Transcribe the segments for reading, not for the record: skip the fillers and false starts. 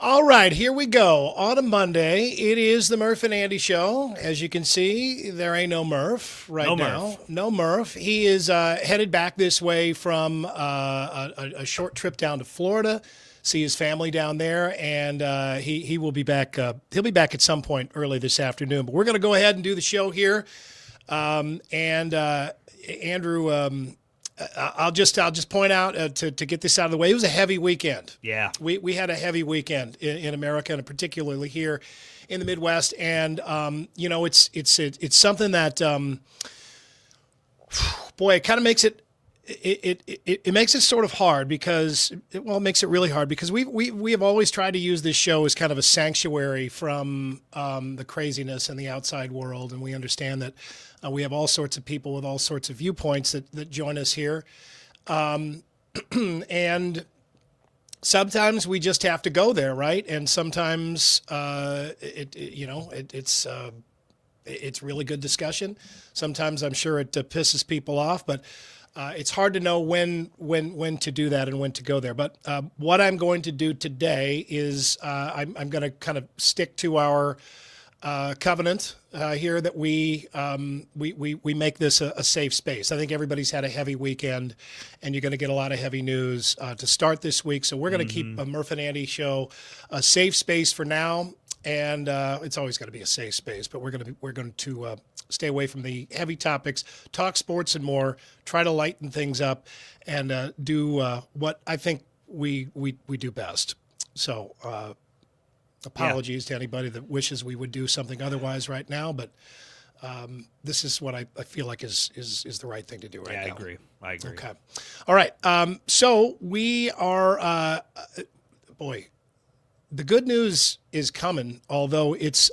All right, here we go. On a Monday, it is the Murph and Andy show. As you can see, there ain't no Murph right now. Murph. No Murph. He is headed back this way from a short trip down to Florida, see his family down there, and he will be back. He'll be back at some point early this afternoon. But we're going to go ahead and do the show here. Andrew. I'll just point out to get this out of the way. It was a heavy weekend. Yeah, we had a heavy weekend in America, and particularly here in the Midwest. And it's something that boy, it kind of makes it makes it sort of hard because it makes it really hard because we have always tried to use this show as kind of a sanctuary from the craziness in the outside world, and we understand that. We have all sorts of people with all sorts of viewpoints that join us here. And sometimes we just have to go there, right? And sometimes it's really good discussion. Sometimes I'm sure it pisses people off, but it's hard to know when to do that and when to go there. But what I'm going to do today is I'm going to kind of stick to our covenant here that we make this a safe space. I think everybody's had a heavy weekend, and you're going to get a lot of heavy news to start this week. So we're going to keep a Murph and Andy show a safe space for now, and it's always going to be a safe space. But we're going to stay away from the heavy topics, talk sports and more, try to lighten things up, and do what I think we do best. So. Apologies to anybody that wishes we would do something otherwise right now, but this is what I feel like is the right thing to do right now. I agree. Okay. All right. So we are, the good news is coming, although it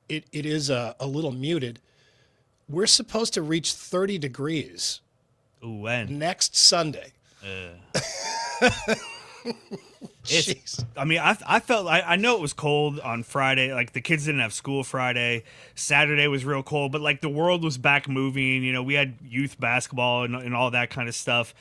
is a little muted. We're supposed to reach 30 degrees when? Next Sunday. I know it was cold on Friday. Like, the kids didn't have school Friday. Saturday was real cold, but like the world was back moving. You know, we had youth basketball and all that kind of stuff.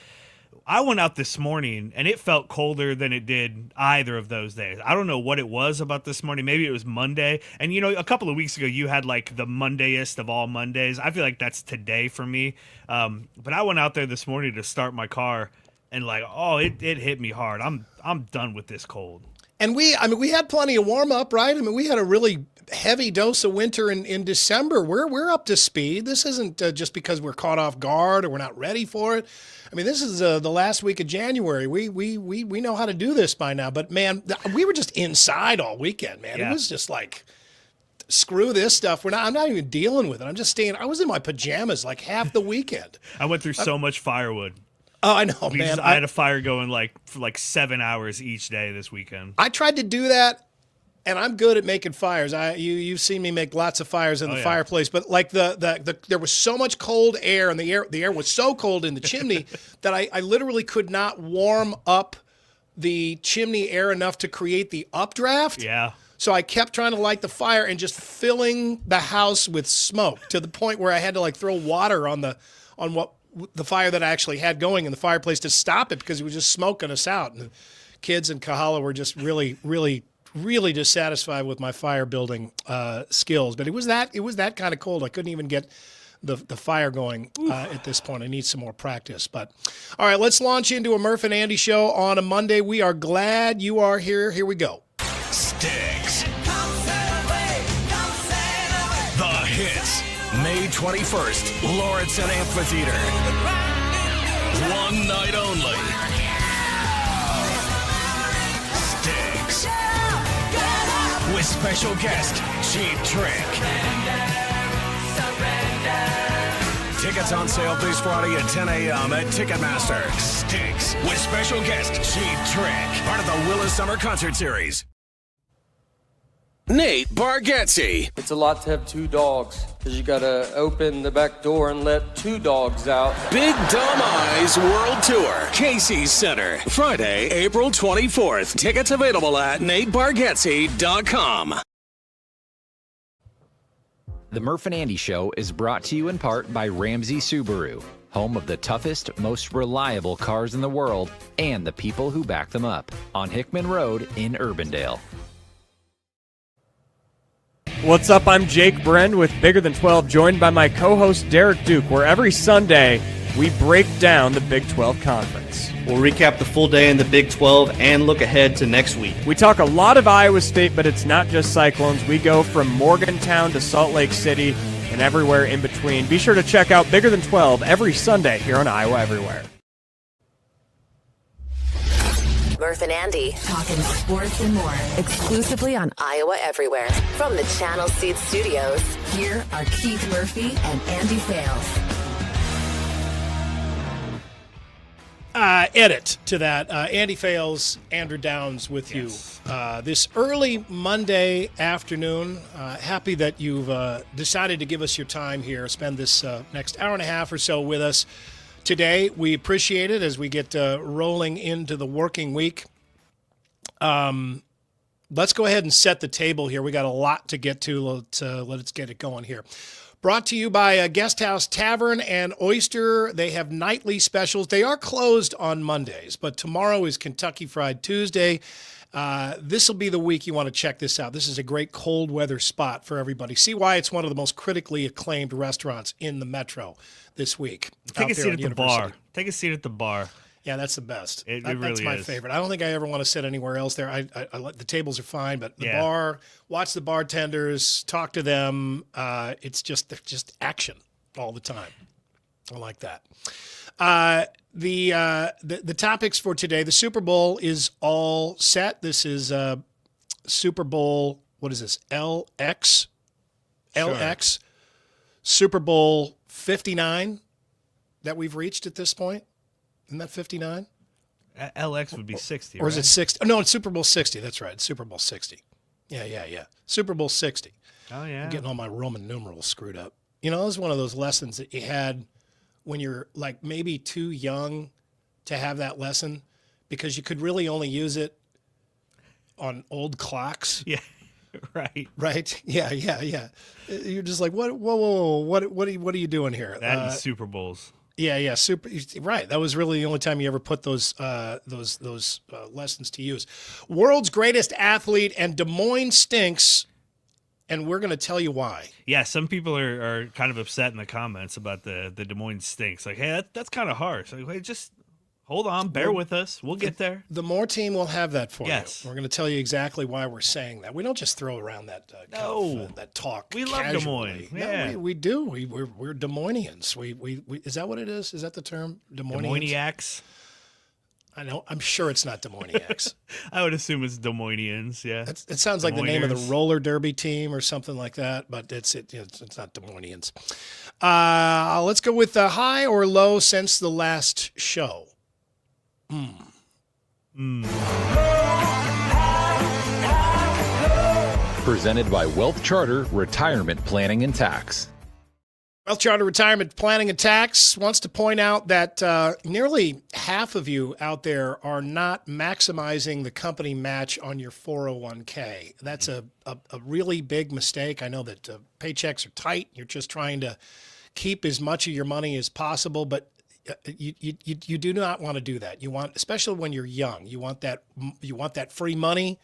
I went out this morning and it felt colder than it did either of those days. I don't know what it was about this morning. Maybe it was Monday. And, you know, a couple of weeks ago, you had like the Mondayest of all Mondays. I feel like that's today for me. But I went out there this morning to start my car. And it hit me hard. I'm done with this cold. And we had plenty of warm up, right? I mean, we had a really heavy dose of winter in December. We're up to speed. This isn't just because we're caught off guard or we're not ready for it. I mean, this is the last week of January. We know how to do this by now. But man, we were just inside all weekend, man. Yeah. It was just like, screw this stuff. I'm not even dealing with it. I'm just staying. I was in my pajamas like half the weekend. I went through so much firewood. Oh, I know, man. I had a fire going for 7 hours each day this weekend. I tried to do that, and I'm good at making fires. You've seen me make lots of fires in the fireplace, but like there was so much cold air, and the air was so cold in the chimney that I literally could not warm up the chimney air enough to create the updraft. Yeah. So I kept trying to light the fire and just filling the house with smoke to the point where I had to like throw water on the fire that I actually had going in the fireplace to stop it because it was just smoking us out. And the kids in Kahala were just really, really, really dissatisfied with my fire building skills. But it was that kind of cold. I couldn't even get the fire going at this point. I need some more practice. But all right, let's launch into a Murph and Andy show on a Monday. We are glad you are here. Here we go. Sticks. The hits. May 21st, Lawrence Amphitheater. One night only. Sticks. With special guest, Cheap Trick. Tickets on sale this Friday at 10 a.m. at Ticketmaster. Sticks. With special guest, Cheap Trick. Part of the Willis Summer Concert Series. Nate Bargatze. It's a lot to have two dogs because you got to open the back door and let two dogs out. Big Dumb Eyes World Tour, Casey's Center, Friday, April 24th. Tickets available at natebargatze.com. The Murph and Andy Show is brought to you in part by Ramsey Subaru. home of the toughest, most reliable cars in the world and the people who back them up, on Hickman Road in Urbandale. What's up? I'm Jake Bren with Bigger Than 12, joined by my co-host Derek Duke, where every Sunday we break down the Big 12 Conference. We'll recap the full day in the Big 12 and look ahead to next week. We talk a lot of Iowa State, but it's not just Cyclones. We go from Morgantown to Salt Lake City and everywhere in between. Be sure to check out Bigger Than 12 every Sunday here on Iowa Everywhere. Murph and Andy, talking sports and more, exclusively on Iowa Everywhere. From the Channel Seed Studios, here are Keith Murphy and Andy Fales. Edit to that. Andy Fales, Andrew Downs with you this early Monday afternoon. Happy that you've decided to give us your time here, spend this next hour and a half or so with us today. We appreciate it as we get rolling into the working week. Let's go ahead and set the table here. We got a lot to get to. Let's get it going here. Brought to you by Guest House Tavern and Oyster. They have nightly specials. They are closed on Mondays, but tomorrow is Kentucky Fried Tuesday. This will be the week you want to check this out. This is a great cold weather spot for everybody. See why it's one of the most critically acclaimed restaurants in the metro this week. Take a seat at the bar. Take a seat at the bar. Yeah, that's the best. It That's really my is. favorite. I don't think I ever want to sit anywhere else there. I like the tables are fine, but the bar, watch the bartenders, talk to them. It's just action all the time. I like that. The topics for today. The Super Bowl is all set. This is Super Bowl. What is this? LX. LX. Super Bowl 59 that we've reached at this point. Isn't that 59? LX would be 60, Or is it 60? Oh, no, it's Super Bowl 60. That's right. It's Super Bowl 60. Yeah. Super Bowl 60. Oh, yeah. I'm getting all my Roman numerals screwed up. You know, it was one of those lessons that you had when you're like maybe too young to have that lesson because you could really only use it on old clocks. Yeah, right. Right? Yeah. You're just like, whoa, what are you doing here? That and Super Bowls. Yeah, super right. That was really the only time you ever put those lessons to use. World's greatest athlete and Des Moines stinks, and we're going to tell you why. Yeah, some people are kind of upset in the comments about the Des Moines stinks. Like, hey, that's kind of harsh. Like, hey, just hold on, bear with us. We'll get there. The More team will have that for Yes. you. We're going to tell you exactly why we're saying that. We don't just throw around that that talk. We love Des casually. Moines. Yeah. No, we do. We're Des Moinians. We is that what it is? Is that the term? Des Moinians? Demoniacs. I know. I'm sure it's not Des Moiniacs. I would assume it's Des Moinians, yeah. It sounds like the name of the Moiners. roller derby team or something like that, but it's not Des Moinians. Let's go with high or low since the last show. Presented by Wealth Charter Retirement Planning and Tax. Wealth Charter Retirement Planning and Tax wants to point out that nearly half of you out there are not maximizing the company match on your 401k. That's a really big mistake. I know that paychecks are tight. You're just trying to keep as much of your money as possible, but you do not want to do that. You want, especially when you're young, you want that free money.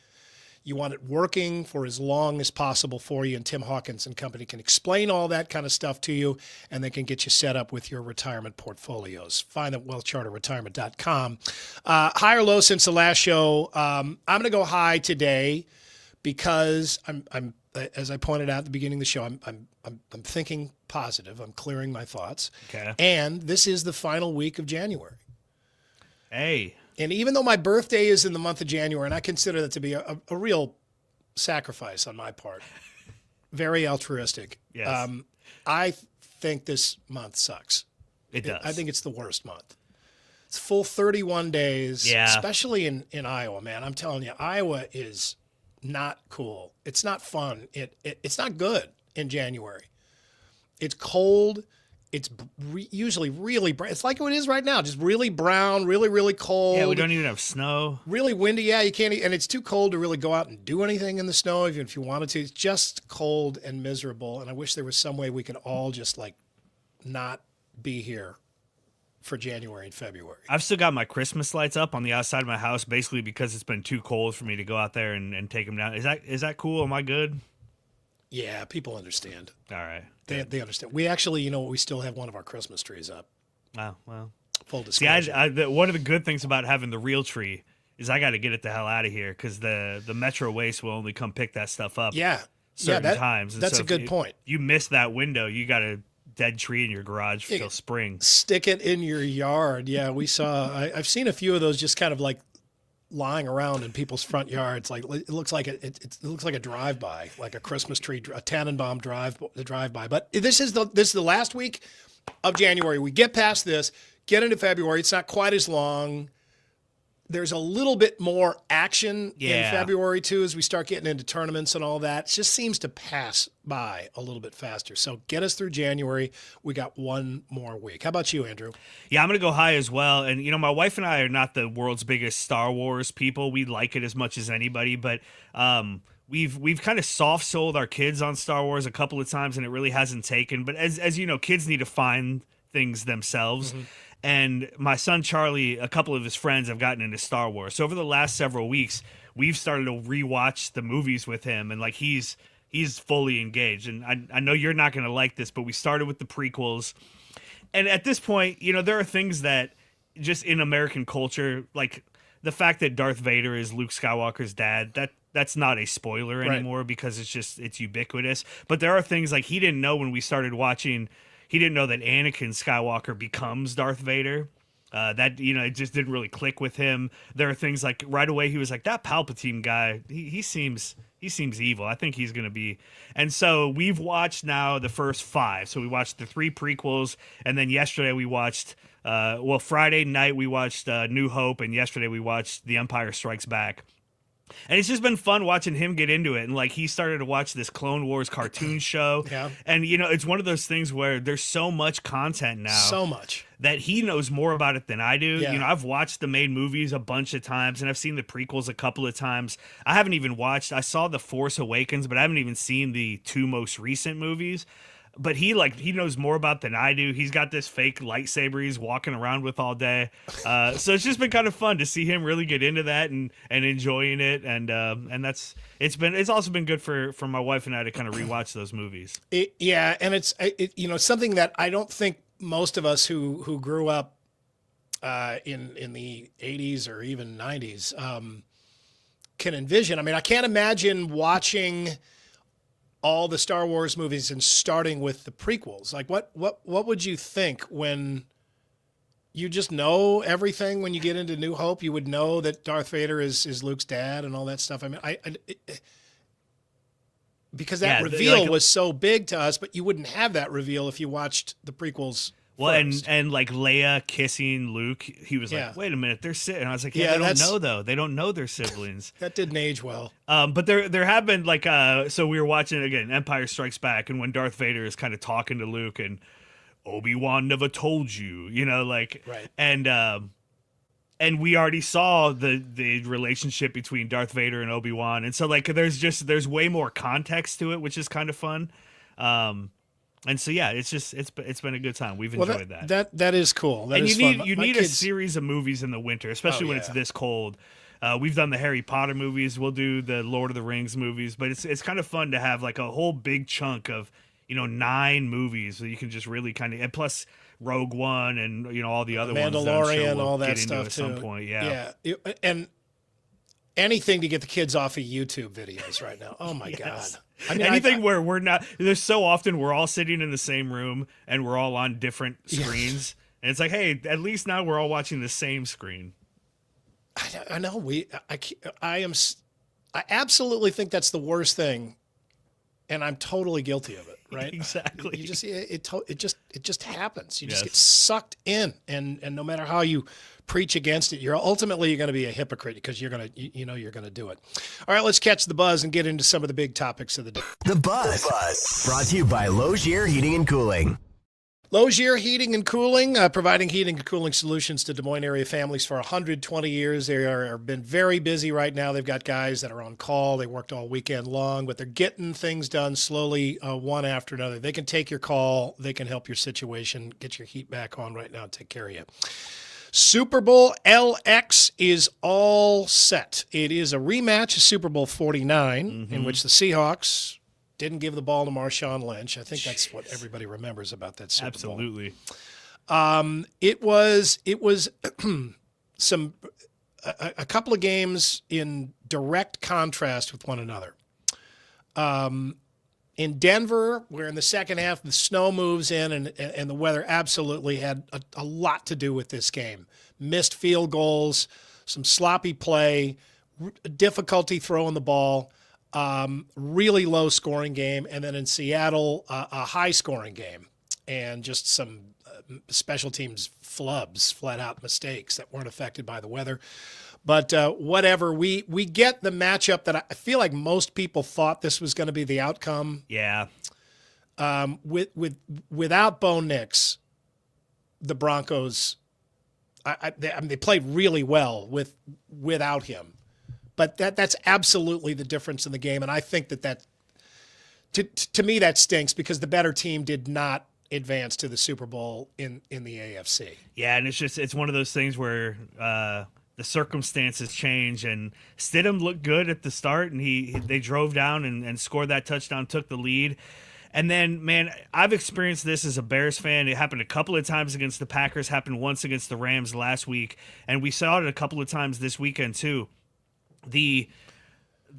You want it working for as long as possible for you, and Tim Hawkins and company can explain all that kind of stuff to you, and they can get you set up with your retirement portfolios. Find them at wealthcharterretirement.com. High or low since the last show? I'm going to go high today because I'm as I pointed out at the beginning of the show, I'm thinking positive. I'm clearing my thoughts. Okay. And this is the final week of January. Hey. And even though my birthday is in the month of January, and I consider that to be a real sacrifice on my part, very altruistic. Yes. I think this month sucks. It does. I think it's the worst month. It's full 31 days, especially in Iowa, man. I'm telling you, Iowa is not cool. It's not fun. It's not good in January. It's cold. It's usually really brown. It's like what it is right now, just really brown, really, really cold. Yeah, we don't even have snow. Really windy. Yeah, you can't, and it's too cold to really go out and do anything in the snow, even if you wanted to. It's just cold and miserable, and I wish there was some way we could all just like not be here for January and February. I've still got my Christmas lights up on the outside of my house, basically because it's been too cold for me to go out there and take them down. Is that cool? Am I good? Yeah, people understand. All right. They understand. We actually, we still have one of our Christmas trees up. Wow. Well, full see, disclosure. one of the good things about having the real tree is I got to get it the hell out of here because the Metro Waste will only come pick that stuff up. Yeah. Certain times. And that's so a good point. You miss that window. You got a dead tree in your garage till spring. Stick it in your yard. Yeah, we saw. I've seen a few of those just kind of like lying around in people's front yards. Like it looks like it looks like a drive-by, like a Christmas tree, a Tannenbaum drive-by. But this is the last week of January. We get past this, get into February. It's not quite as long. There's a little bit more action in February, too, as we start getting into tournaments and all that. It just seems to pass by a little bit faster. So get us through January. We got one more week. How about you, Andrew? Yeah, I'm going to go high as well. And, my wife and I are not the world's biggest Star Wars people. We like it as much as anybody. But we've kind of soft sold our kids on Star Wars a couple of times, and it really hasn't taken. But as you know, kids need to find things themselves. Mm-hmm. And my son Charlie, a couple of his friends have gotten into Star Wars. So over the last several weeks, we've started to rewatch the movies with him, and like he's fully engaged. And I know you're not going to like this, but we started with the prequels. And at this point, there are things that just in American culture, like the fact that Darth Vader is Luke Skywalker's dad, that's not a spoiler anymore because it's ubiquitous. But there are things like he didn't know when we started watching. He didn't know that Anakin Skywalker becomes Darth Vader. It just didn't really click with him. There are things like right away he was like, that Palpatine guy, he seems evil. I think he's going to be. And so we've watched now the first 5. So we watched the 3 prequels, and then yesterday we watched Friday night we watched New Hope, and yesterday we watched The Empire Strikes Back. And it's just been fun watching him get into it. And like he started to watch this Clone Wars cartoon show. Yeah. And it's one of those things where there's so much content now. So much. That he knows more about it than I do. Yeah. I've watched the main movies a bunch of times, and I've seen the prequels a couple of times. I saw The Force Awakens, but I haven't even seen the 2 most recent movies. But he knows more about than I do. He's got this fake lightsaber he's walking around with all day. So it's just been kind of fun to see him really get into that and enjoying it. And it's also been good for my wife and I to kind of rewatch those movies. And it's something that I don't think most of us who grew up in the 80s or even 90s can envision. I mean, I can't imagine watching all the Star Wars movies and starting with the prequels. Like what would you think when you just know everything? When you get into New Hope, you would know that Darth Vader is Luke's dad and all that stuff. I mean, because that reveal was so big to us, but you wouldn't have that reveal if you watched the prequels. Well, first. and like Leia kissing Luke, he was like, wait a minute, they're siblings. And I was like, they don't know, though. They don't know they're siblings. That didn't age well. But there have been, like, so we were watching, again, Empire Strikes Back, and when Darth Vader is kind of talking to Luke, and Obi-Wan never told you, right. And we already saw the relationship between Darth Vader and Obi-Wan. And so, like, there's way more context to it, which is kind of fun. And so it's been a good time. We've enjoyed that. That is cool. That and is you fun. need a series of movies in the winter, especially when it's this cold. We've done the Harry Potter movies. We'll do the Lord of the Rings movies, but it's kind of fun to have like a whole big chunk of 9 movies that you can just really kind of, and plus Rogue One and all the other ones. Mandalorian, we'll all that get stuff at too. some point, yeah. And anything to get the kids off of YouTube videos right now. Oh my God. I mean, anything where we're not, there's so often we're all sitting in the same room and we're all on different screens. And it's like, hey, at least now we're all watching the same screen. I know I absolutely think that's the worst thing. And I'm totally guilty of it. Right. Exactly. You just, it just happens. You just get sucked in. And no matter how you preach against it, you're going to be a hypocrite because you're going to, you're going to do it. All right, let's catch the buzz and get into some of the big topics of the day. The Buzz. Brought to you by Logier Heating and Cooling. Logier Heating and Cooling, providing heating and cooling solutions to Des Moines area families for 120 years. They are been very busy right now. They've got guys that are on call. They worked all weekend long, but they're getting things done slowly, one after another. They can take your call. They can help your situation, get your heat back on right now, and take care of you. Super Bowl LX is all set. It is a rematch of Super Bowl 49, in which the Seahawks didn't give the ball to Marshawn Lynch. I think that's what everybody remembers about that Super Bowl. Absolutely. It was a couple of games in direct contrast with one another. In Denver, where in the second half the snow moves in and the weather absolutely had a lot to do with this game. Missed field goals, some sloppy play, difficulty throwing the ball. Really low scoring game, and then in Seattle, a high scoring game, and just some special teams flubs, flat out mistakes that weren't affected by the weather. But whatever, we get the matchup that I feel like most people thought this was going to be the outcome. Yeah. Without Bo Nix, the Broncos, they played really well without him. But that's absolutely the difference in the game, and I think that to me that stinks because the better team did not advance to the Super Bowl in the AFC. Yeah, and it's one of those things where the circumstances change, and Stidham looked good at the start, and they drove down and scored that touchdown, took the lead. And then, man, I've experienced this as a Bears fan. It happened a couple of times against the Packers, happened once against the Rams last week, and we saw it a couple of times this weekend too. The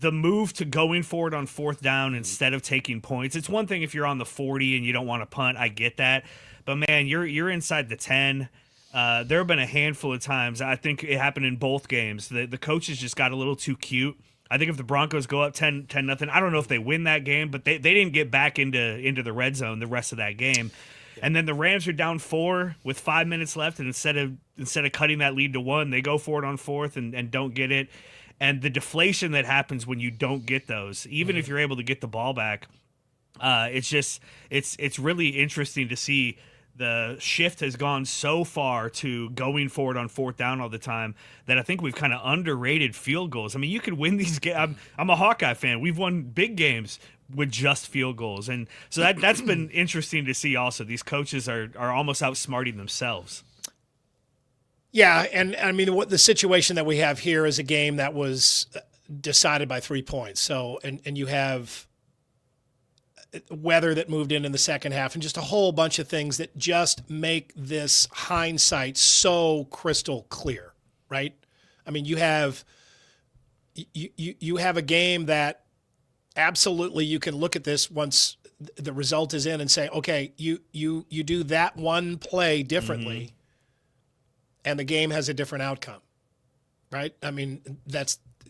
move to going forward on fourth down instead of taking points. It's one thing if you're on the 40 and you don't want to punt. I get that. But, man, you're inside the 10. There have been a handful of times. I think it happened in both games. The coaches just got a little too cute. I think if the Broncos go up 10-0, I don't know if they win that game, but they didn't get back into the red zone the rest of that game. And then the Rams are down 4 with 5 minutes left, and instead of cutting that lead to 1, they go for it on fourth and don't get it. And the deflation that happens when you don't get those, even if you're able to get the ball back, it's really interesting to see the shift has gone so far to going forward on fourth down all the time that I think we've kind of underrated field goals. I mean, you could win these games. I'm a Hawkeye fan. We've won big games with just field goals. And so that's been interesting to see also. These coaches are almost outsmarting themselves. Yeah, and I mean, what the situation that we have here is a game that was decided by 3 points. So, and you have weather that moved in the second half and just a whole bunch of things that just make this hindsight so crystal clear, right? I mean, you have a game that absolutely you can look at this once the result is in and say, okay, you do that one play differently. And the game has a different outcome, right? I mean,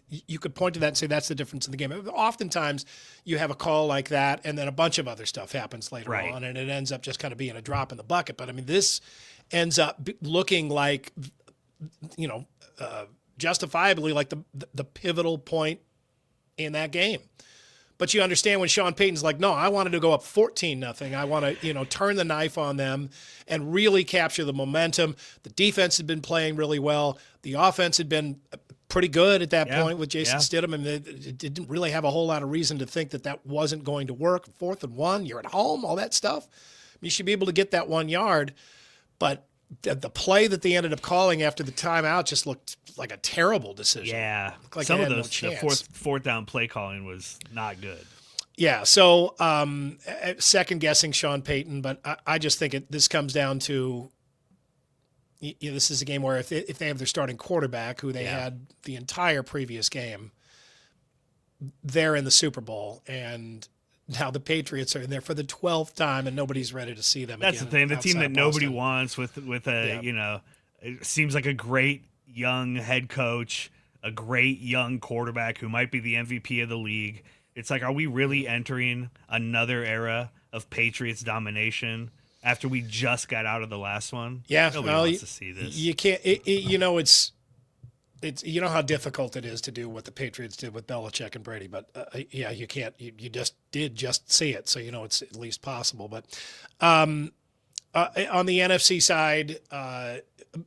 you could point to that and say that's the difference in the game. Oftentimes, you have a call like that, and then a bunch of other stuff happens later on, and it ends up just kind of being a drop in the bucket. But I mean, this ends up looking like, justifiably like the pivotal point in that game. But you understand when Sean Payton's like, no, I wanted to go up 14-0. I want to, turn the knife on them and really capture the momentum. The defense had been playing really well. The offense had been pretty good at that point with Jason Stidham, and it didn't really have a whole lot of reason to think that wasn't going to work. 4th and 1, you're at home, all that stuff. You should be able to get that 1 yard. But the play that they ended up calling after the timeout just looked like a terrible decision. Yeah, like some of those the fourth down play calling was not good. Yeah, so second guessing Sean Payton, but I just think this comes down to this is a game where if they have their starting quarterback, who they had the entire previous game, they're in the Super Bowl, and now the Patriots are in there for the 12th time, and nobody's ready to see them. That's again the thing. The team that nobody Boston wants with a it seems like a great young head coach, a great young quarterback who might be the MVP of the league. It's like, are we really entering another era of Patriots domination after we just got out of the last one? Yeah, nobody wants to see this. You can't. It's how difficult it is to do what the Patriots did with Belichick and Brady, but you can't. You just see it, so it's at least possible. But On the NFC side,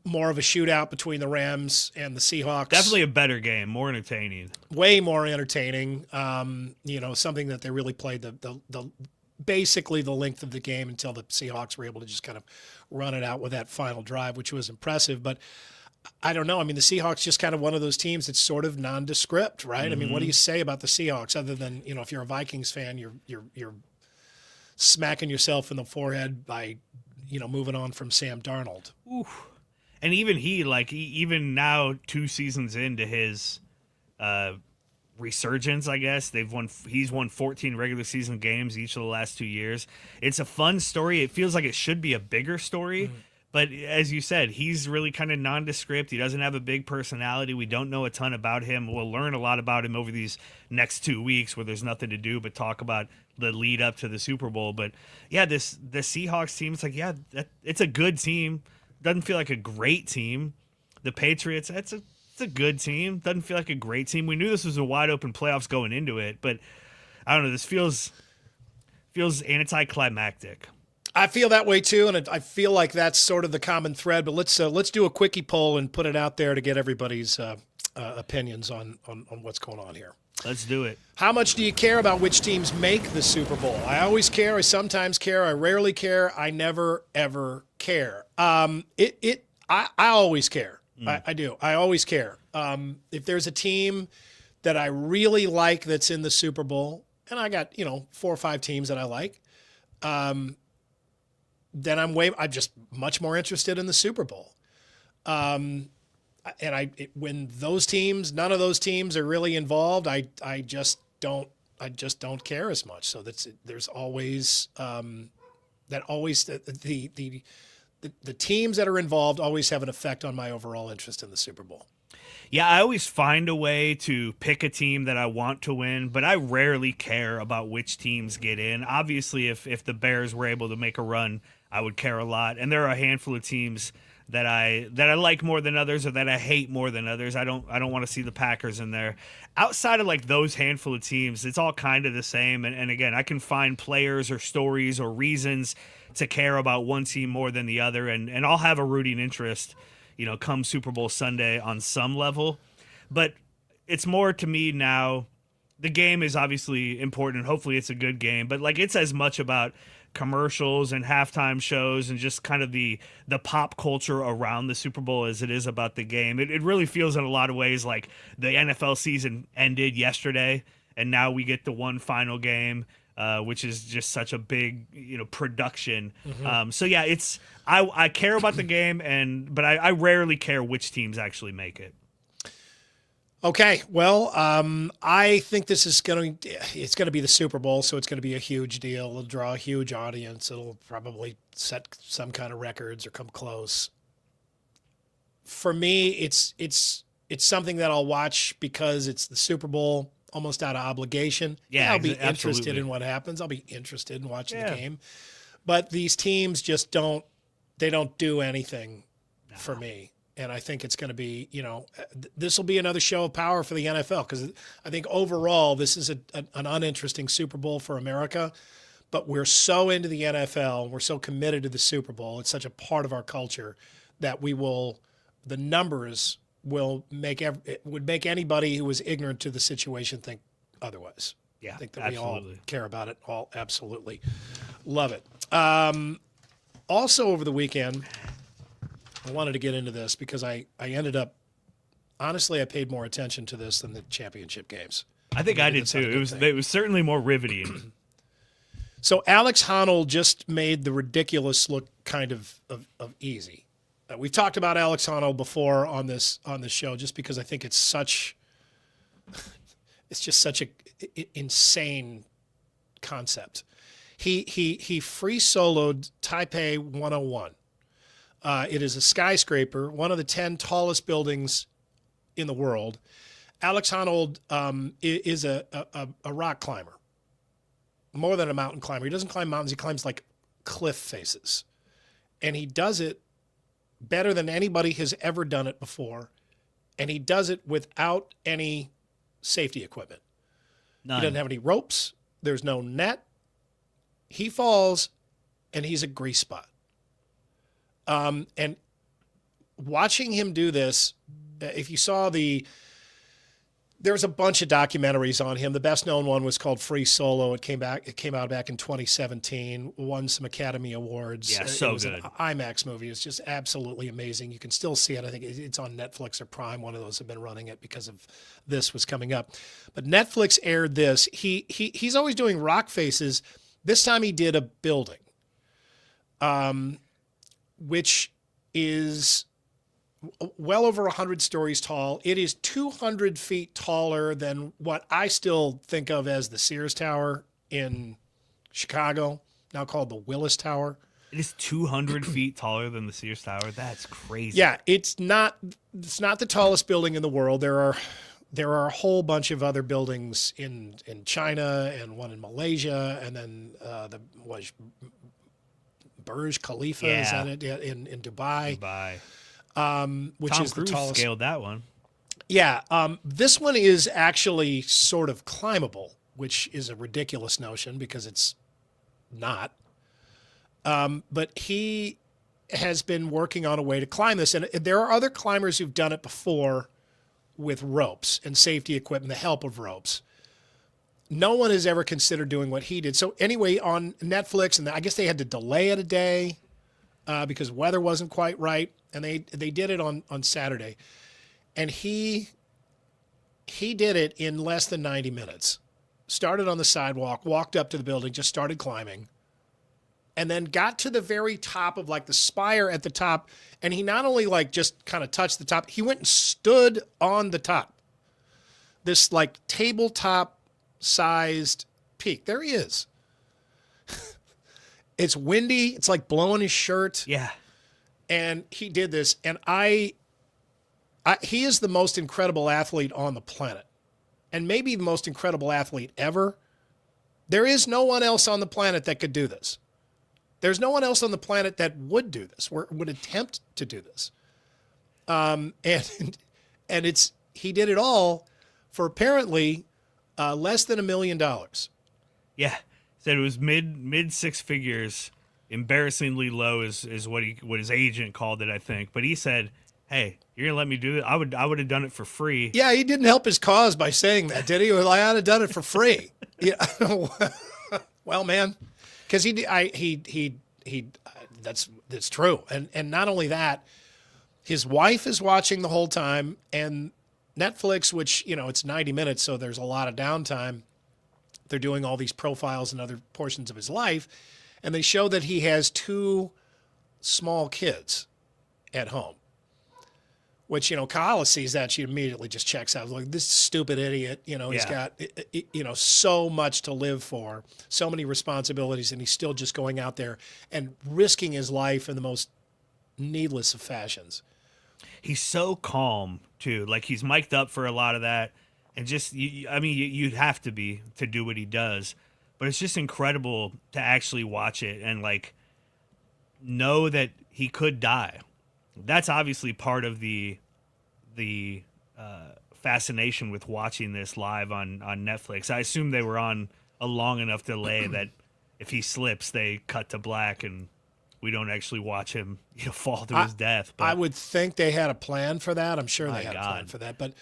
more of a shootout between the Rams and the Seahawks. Definitely a better game, more entertaining. Way more entertaining. Something that they really played basically the length of the game until the Seahawks were able to just kind of run it out with that final drive, which was impressive. But I don't know. I mean, the Seahawks just kind of one of those teams that's sort of nondescript, right? Mm-hmm. I mean, what do you say about the Seahawks other than, if you're a Vikings fan, you're smacking yourself in the forehead by, moving on from Sam Darnold. Oof. And even even now, 2 seasons into his resurgence, I guess he's won 14 regular season games each of the last 2 years. It's a fun story. It feels like it should be a bigger story. But as you said, he's really kind of nondescript. He doesn't have a big personality. We don't know a ton about him. We'll learn a lot about him over these next 2 weeks where there's nothing to do but talk about the lead up to the Super Bowl. But yeah, the Seahawks team, it's like, it's a good team. Doesn't feel like a great team. The Patriots, it's a good team. Doesn't feel like a great team. We knew this was a wide open playoffs going into it, but I don't know. This feels anticlimactic. I feel that way too, and I feel like that's sort of the common thread. But let's do a quickie poll and put it out there to get everybody's opinions on what's going on here. Let's do it. How much do you care about which teams make the Super Bowl? I always care. I sometimes care. I rarely care. I never ever care. I always care. I do. I always care. If there's a team that I really like that's in the Super Bowl, and I got 4 or 5 teams that I like. Then I'm just much more interested in the Super Bowl. When those teams, none of those teams are really involved, I just don't care as much. So there's always the teams that are involved always have an effect on my overall interest in the Super Bowl. Yeah, I always find a way to pick a team that I want to win, but I rarely care about which teams get in. Obviously, if the Bears were able to make a run, I would care a lot. And there are a handful of teams that I like more than others, or that I hate more than others. I don't want to see the Packers in there. Outside of those handful of teams, it's all kind of the same. And again, I can find players or stories or reasons to care about one team more than the other, and I'll have a rooting interest, come Super Bowl Sunday on some level. But it's more to me now, the game is obviously important, and hopefully it's a good game, but it's as much about commercials and halftime shows and just kind of the pop culture around the Super Bowl as it is about the game. It really feels in a lot of ways like the NFL season ended yesterday, and now we get the one final game, which is just such a big, production. Mm-hmm. So yeah, I care about the game, but I rarely care which teams actually make it. Okay, well, I think this is it's going to be the Super Bowl, so it's going to be a huge deal. It'll draw a huge audience. It'll probably set some kind of records or come close. For me, it's something that I'll watch because it's the Super Bowl, almost out of obligation. Yeah, I'll be absolutely interested in what happens. I'll be interested in watching the game. But these teams just don't do anything for me. And I think it's going to be, this will be another show of power for the NFL, because I think overall this is an uninteresting Super Bowl for America. But we're so into the NFL, we're so committed to the Super Bowl. It's such a part of our culture that the numbers would make anybody who was ignorant to the situation think otherwise. Yeah, I think that absolutely. we all care about it. All absolutely love it. Also over the weekend, I wanted to get into this because I ended up, honestly, I paid more attention to this than the championship games. I think I did too. It was certainly more riveting. So Alex Honnold just made the ridiculous look kind of easy. We've talked about Alex Honnold before on this show, just because I think it's just such a insane concept. He free soloed Taipei 101. It is a skyscraper, one of the 10 tallest buildings in the world. Alex Honnold is a rock climber, more than a mountain climber. He doesn't climb mountains. He climbs cliff faces. And he does it better than anybody has ever done it before. And he does it without any safety equipment. None. He doesn't have any ropes. There's no net. He falls, and he's a grease spot. And watching him do this, if you saw there was a bunch of documentaries on him. The best known one was called Free Solo. It came out back in 2017, won some Academy Awards. Yeah, so it was good. An IMAX movie. It's just absolutely amazing. You can still see it. I think it's on Netflix or Prime. One of those have been running it because of this was coming up. But Netflix aired this. He's always doing rock faces. This time he did a building, which is well over 100 stories tall. It is 200 feet taller than what I still think of as the Sears Tower in Chicago, now called the Willis Tower. It is 200 feet taller than the Sears Tower. That's crazy. Yeah, it's not the tallest building in the world. There are a whole bunch of other buildings in China and one in Malaysia, and then Burj Khalifa is that it in Dubai. Which Tom is Cruise the tallest. scaled that one. Yeah, this one is actually sort of climbable, which is a ridiculous notion because it's not. But he has been working on a way to climb this, and there are other climbers who've done it before with ropes and safety equipment, the help of ropes. No one has ever considered doing what he did. So anyway, on Netflix, and I guess they had to delay it a day because weather wasn't quite right. And they did it on Saturday, and he did it in less than 90 minutes. Started on the sidewalk, walked up to the building, just started climbing, and then got to the very top of like the spire at the top. And he not only like just kind of touched the top, he went and stood on the top. This like tabletop sized peak. There he is. It's windy. It's like blowing his shirt. Yeah. And he did this, and he is the most incredible athlete on the planet, and maybe the most incredible athlete ever. There is no one else on the planet that could do this. There's no one else on the planet that would do this, or would attempt to do this. And he did it all for apparently less than $1 million. Yeah, said it was mid six figures. Embarrassingly low is what his agent called it, I think. But he said, "Hey, you're gonna let me do it? I would have done it for free." Yeah, he didn't help his cause by saying that, did he? Well, I ought to have done it for free. Yeah. Well, man, because that's true. And not only that, his wife is watching the whole time, and Netflix, which it's 90 minutes, so there's a lot of downtime. They're doing all these profiles and other portions of his life. And they show that he has 2 small kids at home, which, Kyle sees that. She immediately just checks out. Like, this stupid idiot, he's got, so much to live for, so many responsibilities, and he's still just going out there and risking his life in the most needless of fashions. He's so calm, too. Like, he's mic'd up for a lot of that. And just, you'd have to be to do what he does. But it's just incredible to actually watch it and like know that he could die. That's obviously part of the fascination with watching this live on Netflix. I assume they were on a long enough delay that if he slips, they cut to black and we don't actually watch him fall to his death. But I would think they had a plan for that. I'm sure they had a plan for that. But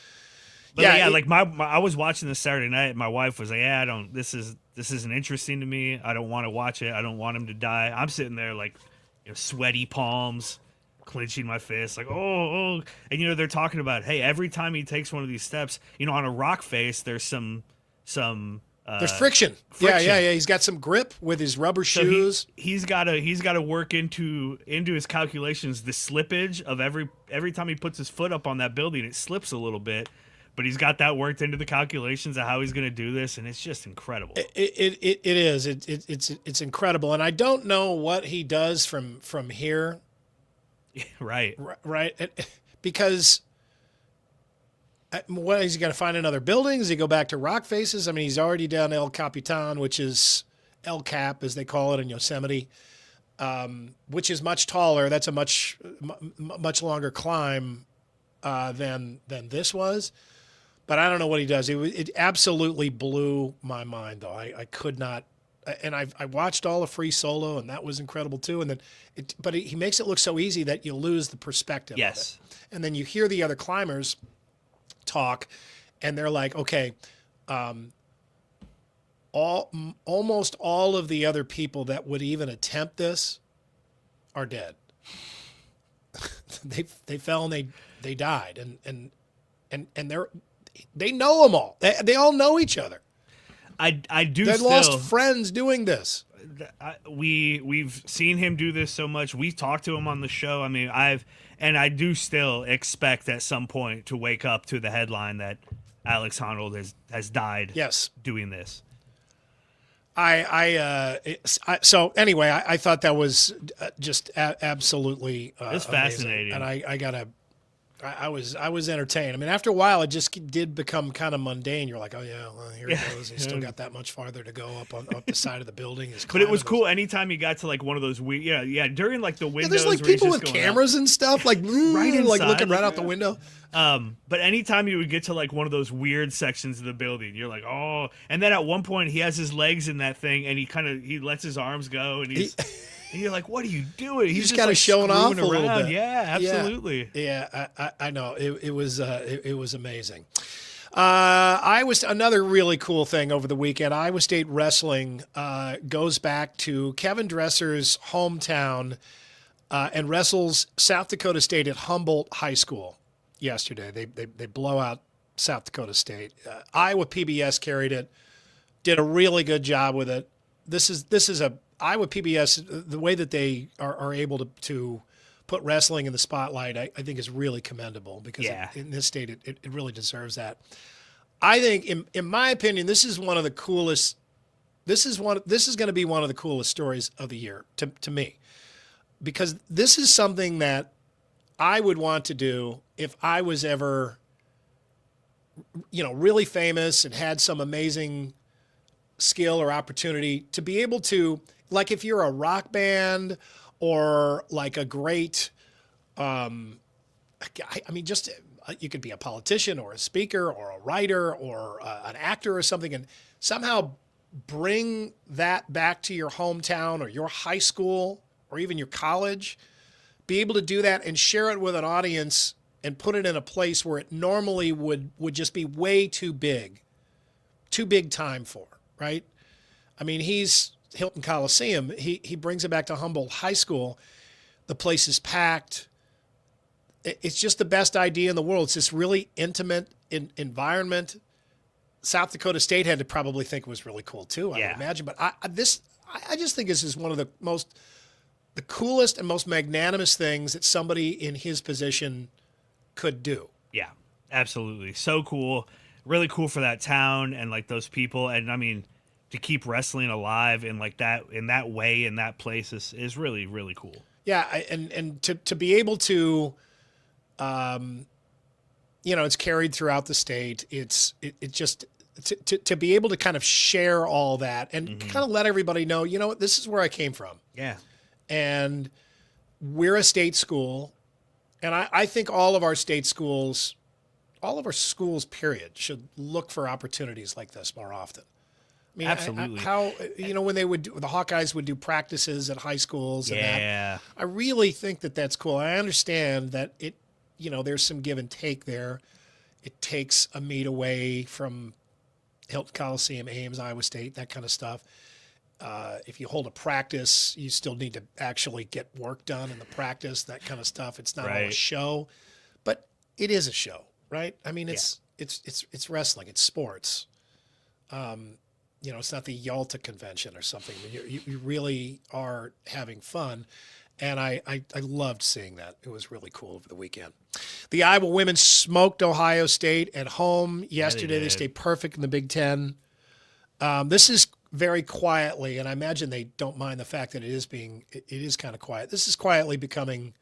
I was watching this Saturday night. My wife was like, "Yeah, this isn't interesting to me. I don't want to watch it. I don't want him to die." I'm sitting there like, sweaty palms, clenching my fists, like, oh. And they're talking about, hey, every time he takes one of these steps, on a rock face, there's some there's friction. Yeah. He's got some grip with his rubber shoes. He's got to work into his calculations the slippage of every time he puts his foot up on that building, it slips a little bit. But he's got that worked into the calculations of how he's going to do this, and it's just incredible. It is. It's incredible, and I don't know what he does from here. Right. Because what is he going to find another building? Does he go back to rock faces? I mean, he's already down El Capitan, which is El Cap, as they call it in Yosemite, which is much taller. That's a much longer climb than this was. But I don't know what he does. It absolutely blew my mind, though. I could not and I watched all of Free Solo, and that was incredible too. And then, he makes it look so easy that you lose the perspective. Yes. Of it. And then you hear the other climbers talk, and they're like, okay, almost all of the other people that would even attempt this are dead. they fell and they died, and they know them all. They all know each other. I do. They still, lost friends doing this. We've seen him do this so much. We talked to him on the show. I mean, I do still expect at some point to wake up to the headline that Alex Honnold has died. Yes, doing this. So anyway, I thought that was just absolutely it's amazing. Fascinating, and I was entertained. I mean, after a while, it just did become kind of mundane. You're like, oh yeah, well, here it goes. He's still got that much farther to go up the side of the building. But it was cool. Anytime you got to like one of those weird, during like the windows. There's like where he's people just with going cameras and stuff, like right inside, like looking right out the window. But anytime you would get to like one of those weird sections of the building, you're like, oh. And then at one point, he has his legs in that thing, and he lets his arms go, and he's. And you're like, what are you doing? He's just kind kind of of showing off a little bit. Yeah, absolutely. Yeah, I know. It was amazing. Another really cool thing over the weekend. Iowa State wrestling goes back to Kevin Dresser's hometown and wrestles South Dakota State at Humboldt High School yesterday. They blow out South Dakota State. Iowa PBS carried it, did a really good job with it. This is a Iowa PBS, the way that they are able to put wrestling in the spotlight, I think is really commendable because in this state, it really deserves that. I think, in my opinion, this is one of the coolest. This is going to be one of the coolest stories of the year to me, because this is something that I would want to do if I was ever, really famous and had some amazing skill or opportunity to be able to. Like if you're a rock band or like a great, you could be a politician or a speaker or a writer or an actor or something, and somehow bring that back to your hometown or your high school or even your college, be able to do that and share it with an audience and put it in a place where it normally would just be way too big time for, right? I mean, he's Hilton Coliseum. He brings it back to Humboldt High School. The place is packed. It's just the best idea in the world. It's this really intimate environment. South Dakota State had to probably think it was really cool too, I would imagine. But I just think this is one of the coolest and most magnanimous things that somebody in his position could do. Yeah, Absolutely. So cool. Really cool for that town and like those people. And I mean, to keep wrestling alive in like that, in that way, in that place is really, really cool. Yeah. And to be able to, you know, it's carried throughout the state. It just, to be able to kind of share all that and kind of let everybody know, you know what, this is where I came from. Yeah. And we're a state school. And I think all of our state schools, all of our schools, period, should look for opportunities like this more often. I mean, absolutely. How, you know, when they would the Hawkeyes would do practices at high schools and that, I really think that that's cool. I understand that it, you know, there's some give and take there. It takes a meet away from Hilton Coliseum, Ames, Iowa State, that kind of stuff. If you hold a practice, you still need to actually get work done in the practice, that kind of stuff. It's not all a show, but it is a show, right? I mean, it's wrestling, it's sports. You know, it's not the Yalta convention or something. I mean, you really are having fun. And I loved seeing that. It was really cool over the weekend. The Iowa women smoked Ohio State at home yesterday. They stayed perfect in the Big Ten. This is very quietly, and I imagine they don't mind the fact that it is kind of quiet. This is quietly becoming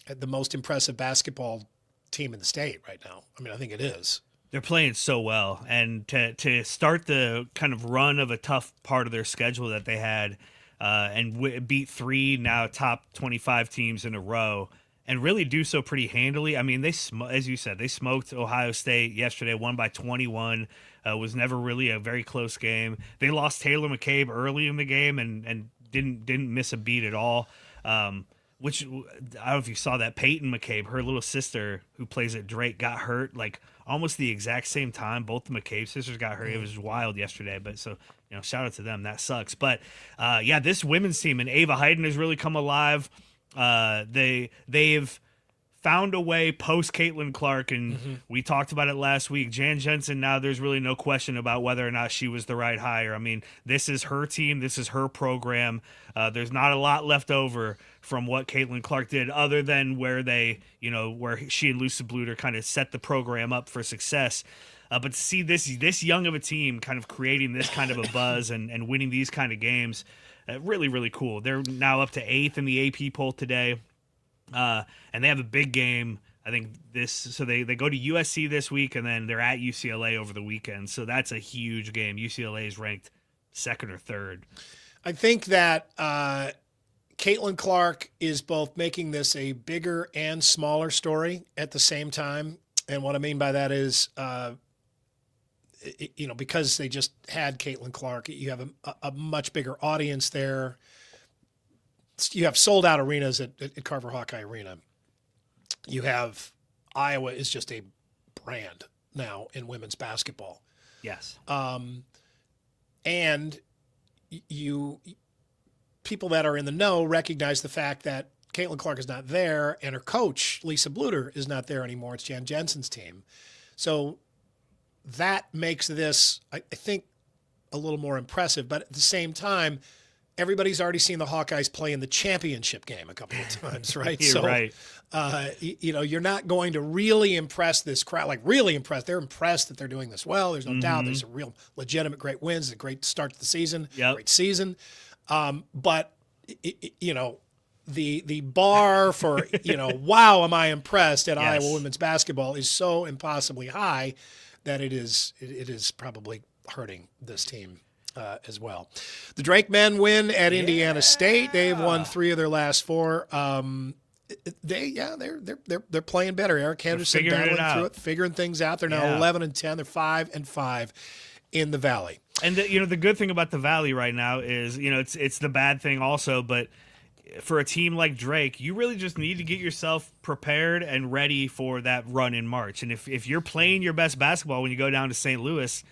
the most impressive basketball team in the state right now. I mean, I think it is. They're playing so well, and to start the kind of run of a tough part of their schedule that they had, and beat three now top 25 teams in a row, and really do so pretty handily. I mean, as you said, they smoked Ohio State yesterday, won by 21. Was never really a very close game. They lost Taylor McCabe early in the game and didn't miss a beat at all. Which I don't know if you saw that. Peyton McCabe, her little sister who plays at Drake, got hurt like almost the exact same time. Both the McCabe sisters got hurt. It was wild yesterday. But so, shout out to them. That sucks. But this women's team and Ava Hayden has really come alive. They've found a way post Caitlin Clark, and we talked about it last week. Jan Jensen, now there's really no question about whether or not she was the right hire. I mean, this is her team. This is her program. There's not a lot left over from what Caitlin Clark did other than where where she and Lucy Bluter kind of set the program up for success. But to see this young of a team kind of creating this kind of a buzz and winning these kind of games, really, really cool. They're now up to 8th in the AP poll today. And they have a big game, I think so they go to USC this week, and then they're at UCLA over the weekend. So that's a huge game. UCLA is ranked 2nd or 3rd. I think that Caitlin Clark is both making this a bigger and smaller story at the same time. And what I mean by that is, because they just had Caitlin Clark, you have a much bigger audience there. You have sold out arenas at Carver Hawkeye Arena. You have Iowa is just a brand now in women's basketball. Yes. And people that are in the know recognize the fact that Caitlin Clark is not there and her coach, Lisa Bluter, is not there anymore. It's Jan Jensen's team. So that makes this, I think, a little more impressive. But at the same time, everybody's already seen the Hawkeyes play in the championship game a couple of times, right? You're right. You're not going to really impress this crowd, like really impress. They're impressed that they're doing this well. There's no doubt. There's a real legitimate great wins, a great start to the season, great season. But the bar for, wow, am I impressed at Iowa women's basketball is so impossibly high that it is probably hurting this team as well. The Drake men win at Indiana State. They've won 3 of their last 4. They're playing better. Eric Henderson battling through it, figuring things out. They're now 11-10. They're 5-5 in the Valley. And the good thing about the Valley right now is it's the bad thing also, but for a team like Drake, you really just need to get yourself prepared and ready for that run in March. And if you're playing your best basketball when you go down to St. Louis,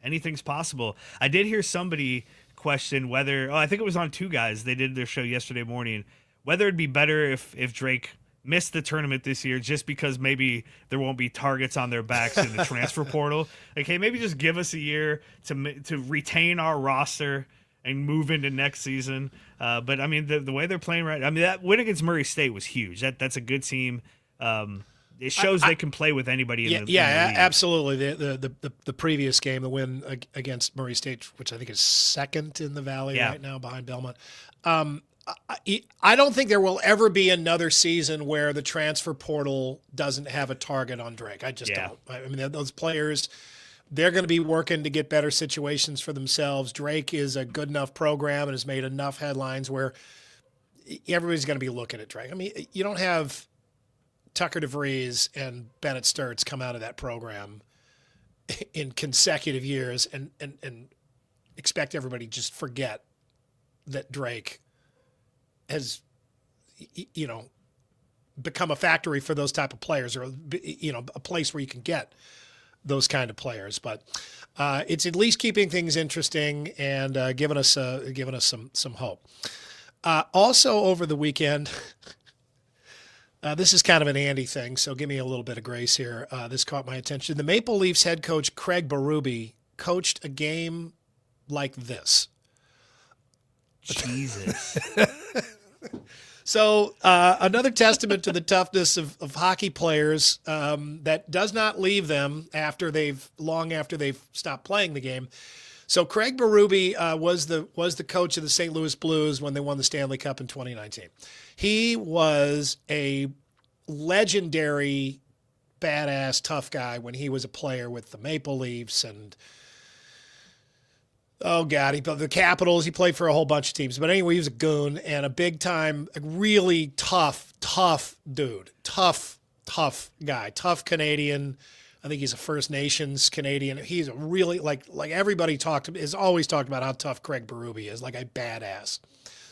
anything's possible. I did hear somebody question whether, I think it was on Two Guys, they did their show yesterday morning, whether it'd be better if Drake missed the tournament this year just because maybe there won't be targets on their backs in the transfer portal. Okay, maybe just give us a year to retain our roster and move into next season. But I mean, the way they're playing right, I mean, that win against Murray State was huge. That's a good team. It shows they can play with anybody in the league. Absolutely. The previous game, the win against Murray State, which I think is 2nd in the Valley right now behind Belmont. I don't think there will ever be another season where the transfer portal doesn't have a target on Drake. I just don't. I mean, those players, they're going to be working to get better situations for themselves. Drake is a good enough program and has made enough headlines where everybody's going to be looking at Drake. I mean, you don't have Tucker DeVries and Bennett Sturts come out of that program in consecutive years and expect everybody to just forget that Drake has, become a factory for those type of players, or, a place where you can get those kind of players. But it's at least keeping things interesting and giving us some hope. Also over the weekend, this is kind of an Andy thing, so give me a little bit of grace here. This caught my attention. The Maple Leafs head coach Craig Berube coached a game like this. Jesus. So another testament to the toughness of hockey players that does not leave them long after they've stopped playing the game. So Craig Berube was the coach of the St. Louis Blues when they won the Stanley Cup in 2019. He was a legendary, badass, tough guy when he was a player with the Maple Leafs, and Oh, God. He played the Capitals. He played for a whole bunch of teams. But anyway, he was a goon and a big-time, really tough dude. Tough guy. Tough Canadian. I think he's a First Nations Canadian. He's a really, like everybody has always talked about how tough Craig Berube is, like a badass.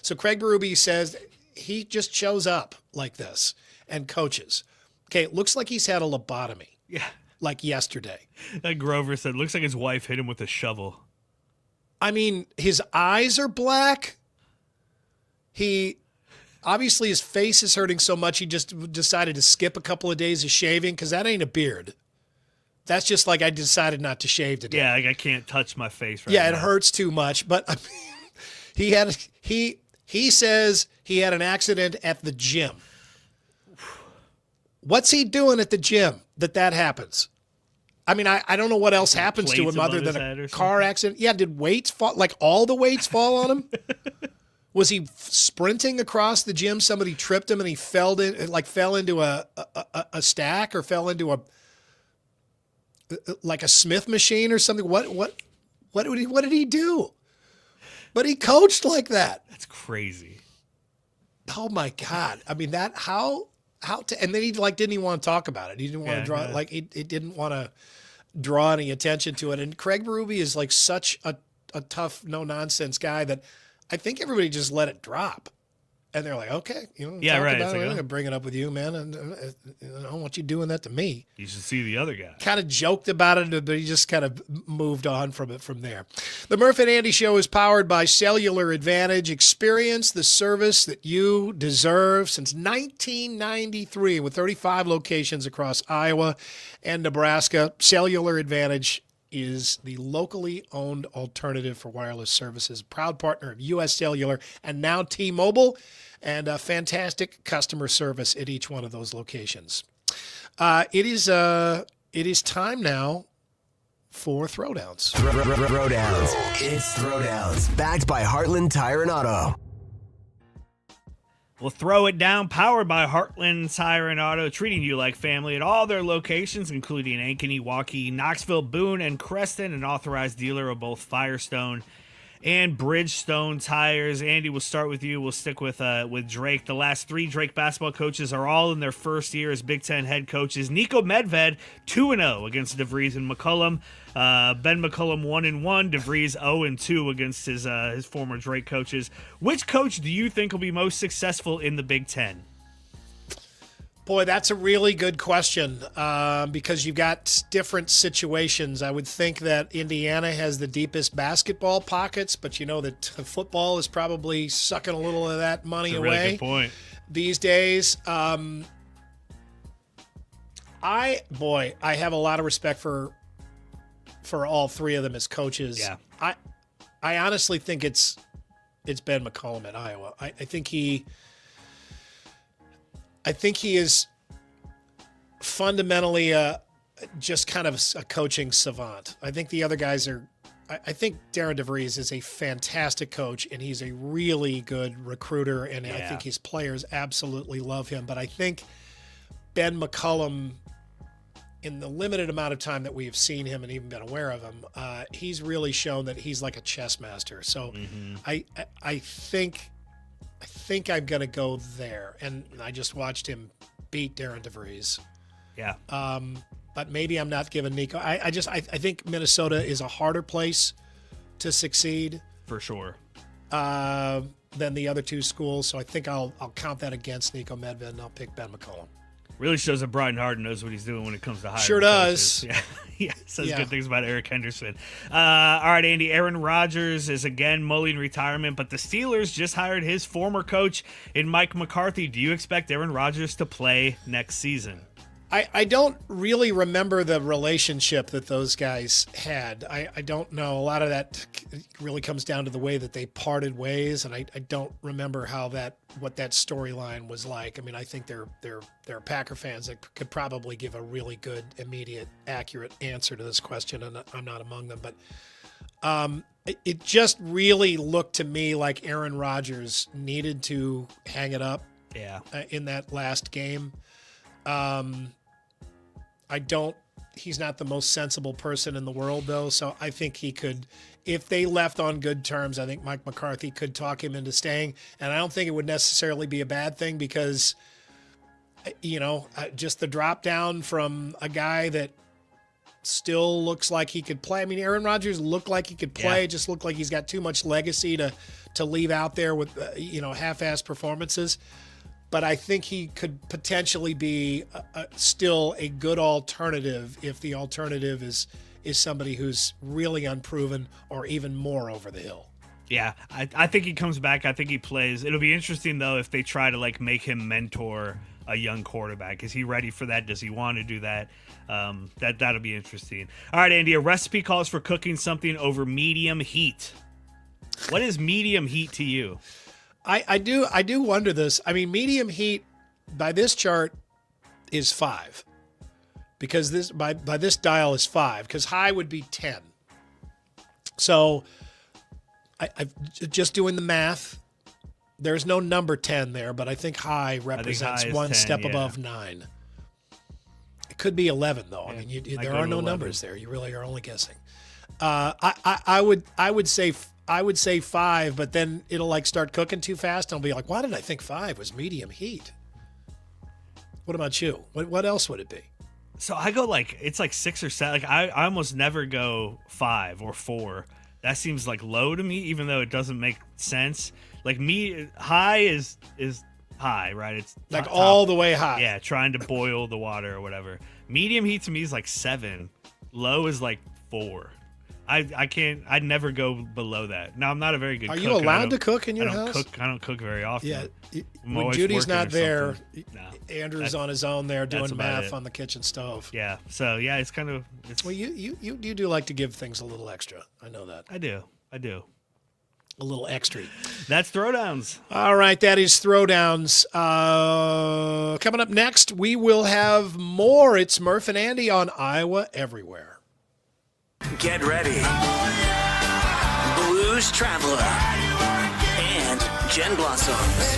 So Craig Berube says he just shows up like this and coaches. Okay, it looks like he's had a lobotomy. Yeah. Like yesterday. Like Grover said, looks like his wife hit him with a shovel. I mean, his eyes are black. Obviously his face is hurting so much he just decided to skip a couple of days of shaving because that ain't a beard. That's just like I decided not to shave today. Yeah, like I can't touch my face right now. now. It hurts too much. But I mean, he says he had an accident at the gym. What's he doing at the gym that happens? I mean, I don't know what else happens to him other than a car accident. Yeah, did weights fall? Like all the weights fall on him? Was he sprinting across the gym? Somebody tripped him and he fell into a stack or fell into a Smith machine or something. What did he do? But he coached like that. That's crazy. Oh my God! I mean and then he didn't even want to talk about it. He didn't want to draw he didn't want to draw any attention to it. And Craig Berube is like such a tough, no nonsense guy that I think everybody just let it drop. And they're like, okay, yeah, right. I'm going to bring it up with you, man. And I don't want you doing that to me. You should see the other guy. Kind of joked about it, but he just kind of moved on from it from there. The Murph and Andy Show is powered by Cellular Advantage. Experience the service that you deserve since 1993 with 35 locations across Iowa and Nebraska. Cellular Advantage is the locally owned alternative for wireless services. Proud partner of U.S. Cellular and now T-Mobile, and a fantastic customer service at each one of those locations. It is time now for Throwdowns. Throwdowns. It's Throwdowns. Backed by Heartland Tire and Auto. We'll throw it down, powered by Heartland Tire and Auto, treating you like family at all their locations, including Ankeny, Waukee, Knoxville, Boone, and Creston, an authorized dealer of both Firestone and Bridgestone tires. Andy, we'll start with you. We'll stick with Drake. The last three Drake basketball coaches are all in their first year as Big Ten head coaches. Nico Medved, 2-0 against DeVries and McCollum. Ben McCollum 1-1, DeVries 0-2 against his former Drake coaches. Which coach do you think will be most successful in the Big Ten? Boy, that's a really good question because you've got different situations. I would think that Indiana has the deepest basketball pockets, but you know that football is probably sucking a little of that money That's a away. really good point. These days. I have a lot of respect for all three of them as coaches. Yeah. I honestly think it's Ben McCollum at Iowa. I think he is fundamentally just kind of a coaching savant. I think the other guys are. I think Darren DeVries is a fantastic coach, and he's a really good recruiter, and I think his players absolutely love him. But I think Ben McCollum, in the limited amount of time that we have seen him and even been aware of him, he's really shown that he's like a chess master. So I think I'm going to go there. And I just watched him beat Darren DeVries. Yeah. But maybe I'm not giving Nico. I think Minnesota is a harder place to succeed. For sure. Than the other two schools. So I think I'll count that against Nico Medved, and I'll pick Ben McCollum. Really shows that Brian Harden knows what he's doing when it comes to hiring. Sure does. Coaches. Yeah, says good things about Eric Henderson. All right, Andy. Aaron Rodgers is again mulling retirement, but the Steelers just hired his former coach in Mike McCarthy. Do you expect Aaron Rodgers to play next season? I don't really remember the relationship that those guys had. I don't know. A lot of that really comes down to the way that they parted ways, and I don't remember what that storyline was like. I mean, I think there are Packer fans that could probably give a really good, immediate, accurate answer to this question, and I'm not among them. But it just really looked to me like Aaron Rodgers needed to hang it up in that last game. he's not the most sensible person in the world, though. So I think he could, if they left on good terms, I think Mike McCarthy could talk him into staying. And I don't think it would necessarily be a bad thing because, just the drop down from a guy that still looks like he could play. I mean, Aaron Rodgers looked like he could play, just looked like he's got too much legacy to leave out there with, half-assed performances. But I think he could potentially be still a good alternative if the alternative is somebody who's really unproven or even more over the hill. Yeah, I think he comes back. I think he plays. It'll be interesting, though, if they try to, make him mentor a young quarterback. Is he ready for that? Does he want to do that? That'll be interesting. All right, Andy, a recipe calls for cooking something over medium heat. What is medium heat to you? I do wonder this. I mean, medium heat by this chart is 5 because this by this dial is 5 because high would be 10. So I've just doing the math. There's no number 10 there, but I think high represents one 10, step above 9. It could be 11 though. Yeah, I mean, there go are to no 11. numbers there. You really are only guessing. I would say 5, but then it'll start cooking too fast. And I'll be like, why did I think 5 was medium heat? What about you? What else would it be? So I go it's 6 or 7. I almost never go 5 or 4. That seems low to me, even though it doesn't make sense. High is high, right? It's all the way high. Yeah, trying to boil the water or whatever. Medium heat to me is 7. Low is 4. I can't. I'd never go below that. Now I'm not a very good. Are cook. you allowed to cook in your house? I don't cook very often. Yeah. My When wife's Judy's working not or there, something. Andrew's on his own there doing that's about math it. on the kitchen stove. Yeah. So yeah, it's kind of. Well, you do like to give things a little extra. I know that. I do. A little extra. That's Throwdowns. All right, that is Throwdowns. Coming up next, we will have more. It's Murph and Andy on Iowa Everywhere. Get ready. Blues Traveler and Jen Blossoms.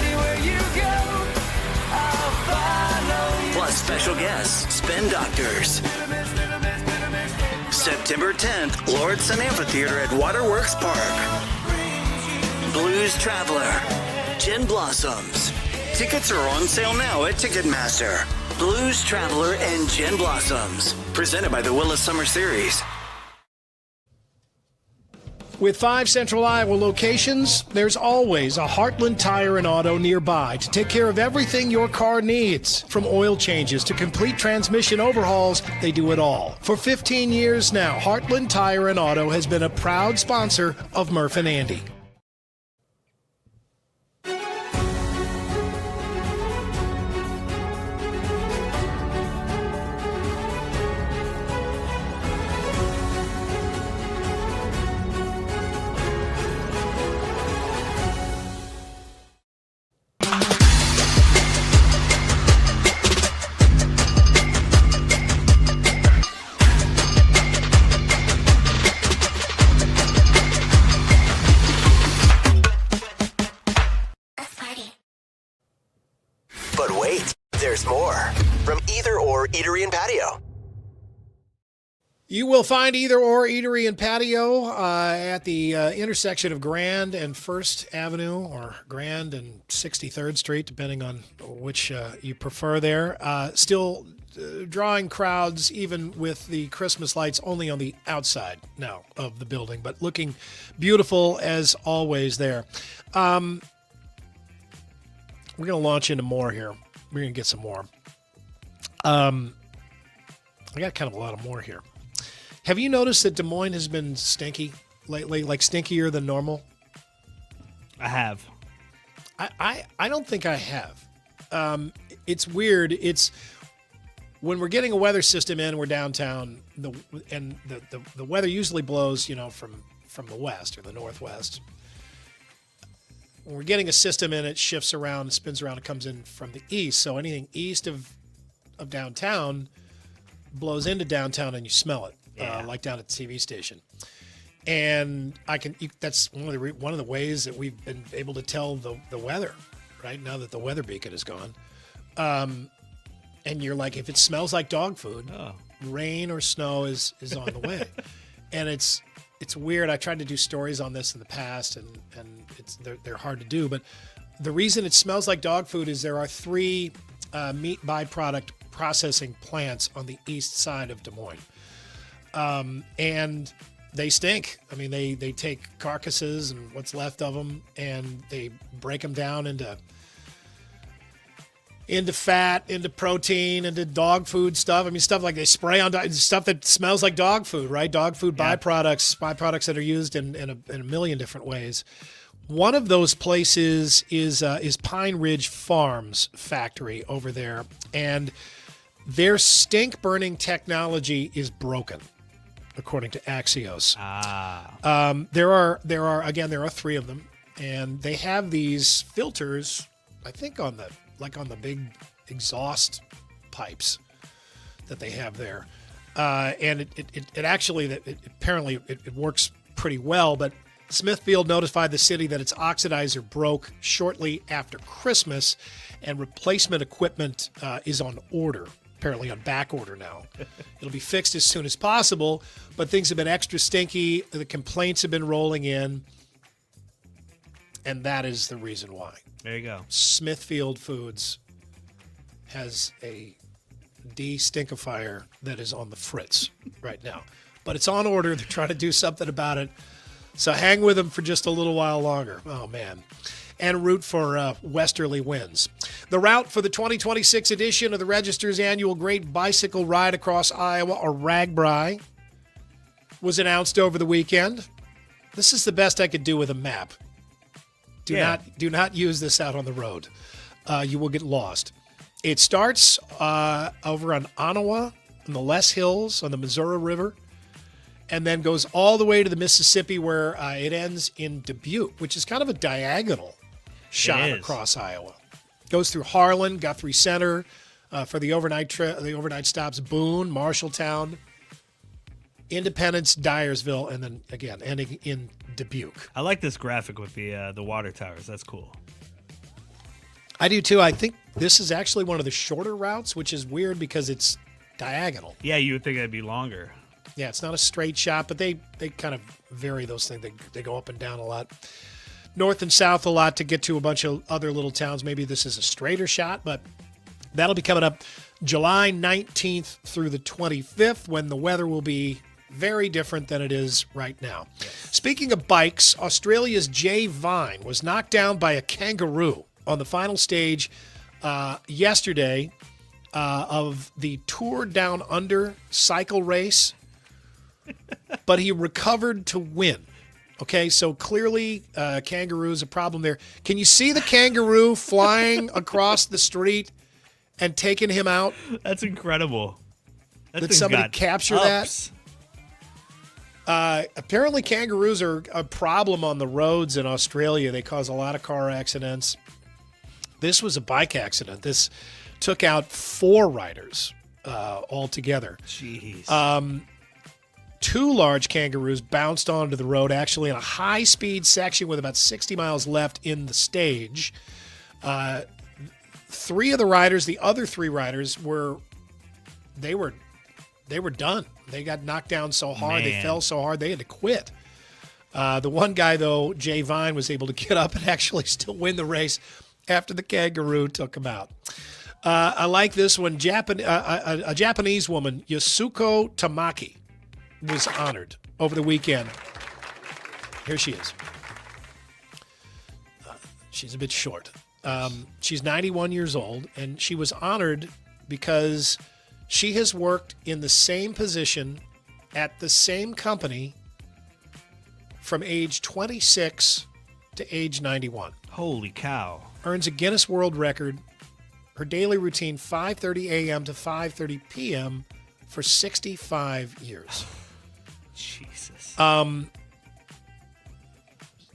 Plus special guests, Spin Doctors. September 10th, Lordson Amphitheater at Waterworks Park. Blues Traveler, Jen Blossoms. Tickets are on sale now at Ticketmaster. Blues Traveler and Jen Blossoms. Presented by the Willis Summer Series. With 5 Central Iowa locations, there's always a Heartland Tire and Auto nearby to take care of everything your car needs. From oil changes to complete transmission overhauls, they do it all. For 15 years now, Heartland Tire and Auto has been a proud sponsor of Murph and Andy. But wait, there's more. From Either Or Eatery and Patio. You will find Either Or Eatery and Patio at the intersection of Grand and 1st Avenue, or Grand and 63rd Street, depending on which you prefer there. Still drawing crowds, even with the Christmas lights only on the outside now of the building, but looking beautiful as always there. We're going to launch into more here. We're going to get some more. I got kind of a lot of more here. Have you noticed that Des Moines has been stinky lately, stinkier than normal? I have. I don't think I have. It's weird. It's when we're getting a weather system in, we're downtown, the weather usually blows, from the west or the northwest. When we're getting a system in, it shifts around, it spins around, it comes in from the east. So anything east of downtown blows into downtown, and you smell it, like down at the TV station. And that's one of the ways that we've been able to tell the weather, right now that the weather beacon is gone. and you're like, if it smells like dog food, rain or snow is on the way. And it's weird. I tried to do stories on this in the past, and they're hard to do. But the reason it smells like dog food is there are 3 meat byproduct processing plants on the east side of Des Moines. And they stink. I mean, they take carcasses and what's left of them, and they break them down into fat, into protein, into dog food stuff. I mean, stuff like they spray on stuff that smells like dog food, right? Dog food byproducts that are used in a million different ways. One of those places is Pine Ridge Farms factory over there, and their stink burning technology is broken, according to Axios. There are 3 of them, and they have these filters, I think on the big exhaust pipes that they have there, and apparently it works pretty well. But Smithfield notified the city that its oxidizer broke shortly after Christmas, and replacement equipment is on order. Apparently on back order now. It'll be fixed as soon as possible, but things have been extra stinky. The complaints have been rolling in, and that is the reason why. There you go. Smithfield Foods has a de-stinkifier that is on the fritz right now. But it's on order. They're trying to do something about it. So hang with them for just a little while longer. Oh, man. And root for westerly winds. The route for the 2026 edition of the Register's annual Great Bicycle Ride Across Iowa, or RAGBRAI, was announced over the weekend. This is the best I could do with a map. Do not use this out on the road. You will get lost. It starts over on Honnold, in the Les Hills on the Missouri River, and then goes all the way to the Mississippi, where it ends in Dubuque, which is kind of a diagonal shot across Iowa. Goes through Harlan, Guthrie Center for the overnight stops, Boone, Marshalltown, Independence, Dyersville, and then again ending in Dubuque. I like this graphic with the water towers. That's cool. I do too. I think this is actually one of the shorter routes, which is weird because it's diagonal. Yeah, you would think it'd be longer. Yeah, it's not a straight shot, but they kind of vary those things. They go up and down a lot. North and south a lot to get to a bunch of other little towns. Maybe this is a straighter shot, but that'll be coming up July 19th through the 25th, when the weather will be very different than it is right now. Yes. Speaking of bikes, Australia's Jay Vine was knocked down by a kangaroo on the final stage yesterday of the Tour Down Under cycle race, but he recovered to win. Okay, so clearly kangaroo is a problem there. Can you see the kangaroo flying across the street and taking him out? That's incredible. Did somebody capture that? Apparently kangaroos are a problem on the roads in Australia. They cause a lot of car accidents. This was a bike accident. This took out 4 riders altogether. Jeez. 2 large kangaroos bounced onto the road, actually in a high-speed section with about 60 miles left in the stage. 3 of the riders, the other 3 riders, were done. They got knocked down so hard, They fell so hard, they had to quit. The one guy, though, Jay Vine, was able to get up and actually still win the race after the kangaroo took him out. I like this one. A Japanese woman, Yasuko Tamaki, was honored over the weekend. Here she is. She's a bit short. She's 91 years old, and she was honored because she has worked in the same position at the same company from age 26 to age 91. Holy cow. Earns a Guinness World Record. Her daily routine, 5:30 a.m. to 5:30 p.m. for 65 years. Jesus.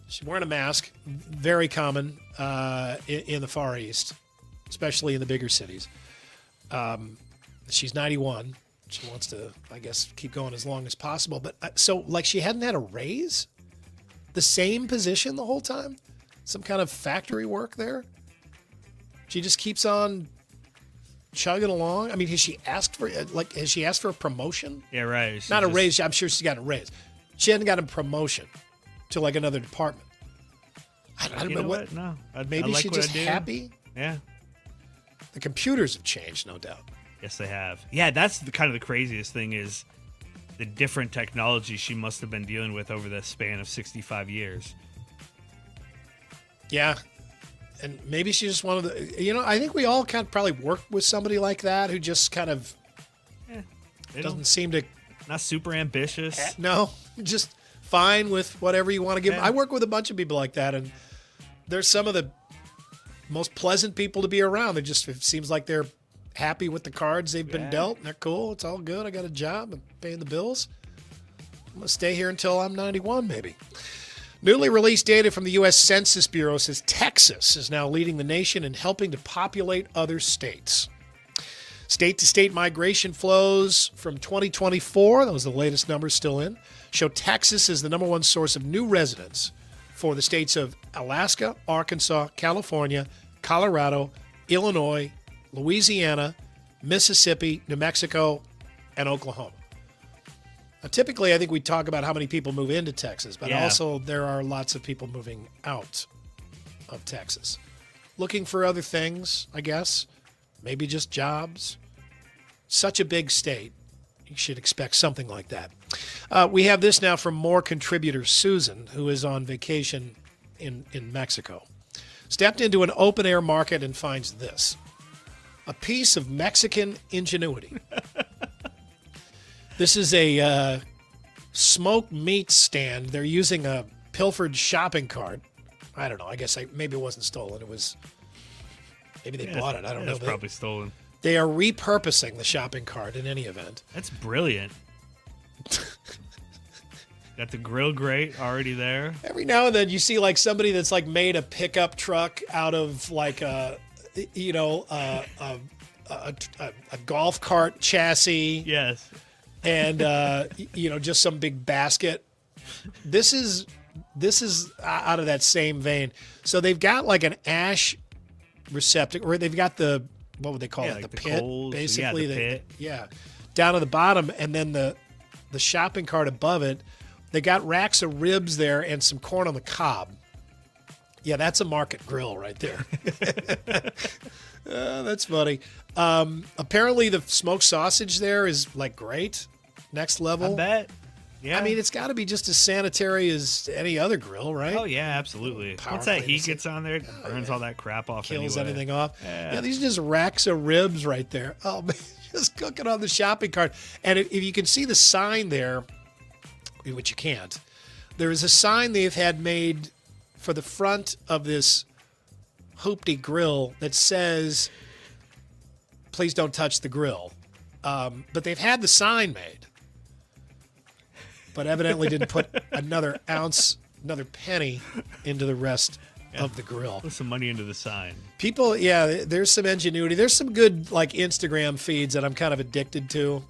She's wearing a mask, very common in the Far East, especially in the bigger cities. She's 91. She wants to, I guess, keep going as long as possible. But so, like, she hadn't had a raise? The same position the whole time? Some kind of factory work there? She just keeps on chugging along. I mean, has she asked for a promotion? Yeah, right. Not a raise. I'm sure she's got a raise. She hasn't got a promotion to like another department. I don't know what. No. Maybe she's just happy. Yeah. The computers have changed, no doubt. Yes, they have. Yeah, that's kind of the craziest thing is the different technology she must have been dealing with over the span of 65 years. Yeah. And maybe she's just one of the, I think we all kind of probably work with somebody like that who just kind of doesn't seem to. Not super ambitious. No, just fine with whatever you want to give them. I work with a bunch of people like that, and they're some of the most pleasant people to be around. It seems like they're happy with the cards they've been dealt, and they're cool. It's all good. I got a job. I'm paying the bills. I'm going to stay here until I'm 91, maybe. Newly released data from the U.S. Census Bureau says Texas is now leading the nation in helping to populate other states. State-to-state migration flows from 2024, those are the latest numbers still in, show Texas is the number one source of new residents for the states of Alaska, Arkansas, California, Colorado, Illinois, Louisiana, Mississippi, New Mexico, and Oklahoma. Now, typically, I think we talk about how many people move into Texas, but also there are lots of people moving out of Texas. Looking for other things, I guess. Maybe just jobs. Such a big state. You should expect something like that. We have this now from MORE contributor Susan, who is on vacation in Mexico. Stepped into an open-air market and finds this. A piece of Mexican ingenuity. This is a smoked meat stand. They're using a pilfered shopping cart. I don't know. I guess maybe it wasn't stolen. It was... Maybe they bought it. I don't know. It's probably stolen. They are repurposing the shopping cart in any event. That's brilliant. Got the grill grate already there. Every now and then you see like somebody that's like made a pickup truck out of like a golf cart chassis. Yes. And just some big basket. This is out of that same vein. So they've got like an ash receptacle, or they've got the, what would they call it? The pit, coals, basically. the pit. Down at the bottom, and then the shopping cart above it. They got racks of ribs there and some corn on the cob. Yeah, that's a market grill right there. That's funny. Apparently the smoked sausage there is like great. Next level. I bet. Yeah. I mean, it's got to be just as sanitary as any other grill, right? Oh, yeah, absolutely. Once that heat gets on there, it burns all that crap off Kills anyway. anything off. Yeah. These are just racks of ribs right there. Oh, man, just cooking on the shopping cart. And if you can see the sign there, which you can't, there is a sign they've had made for the front of this hoopty grill that says, please don't touch the grill. But they've had the sign made. But evidently didn't put another penny into the rest of the grill. Put some money into the sign. People, there's some ingenuity. There's some good like Instagram feeds that I'm kind of addicted to.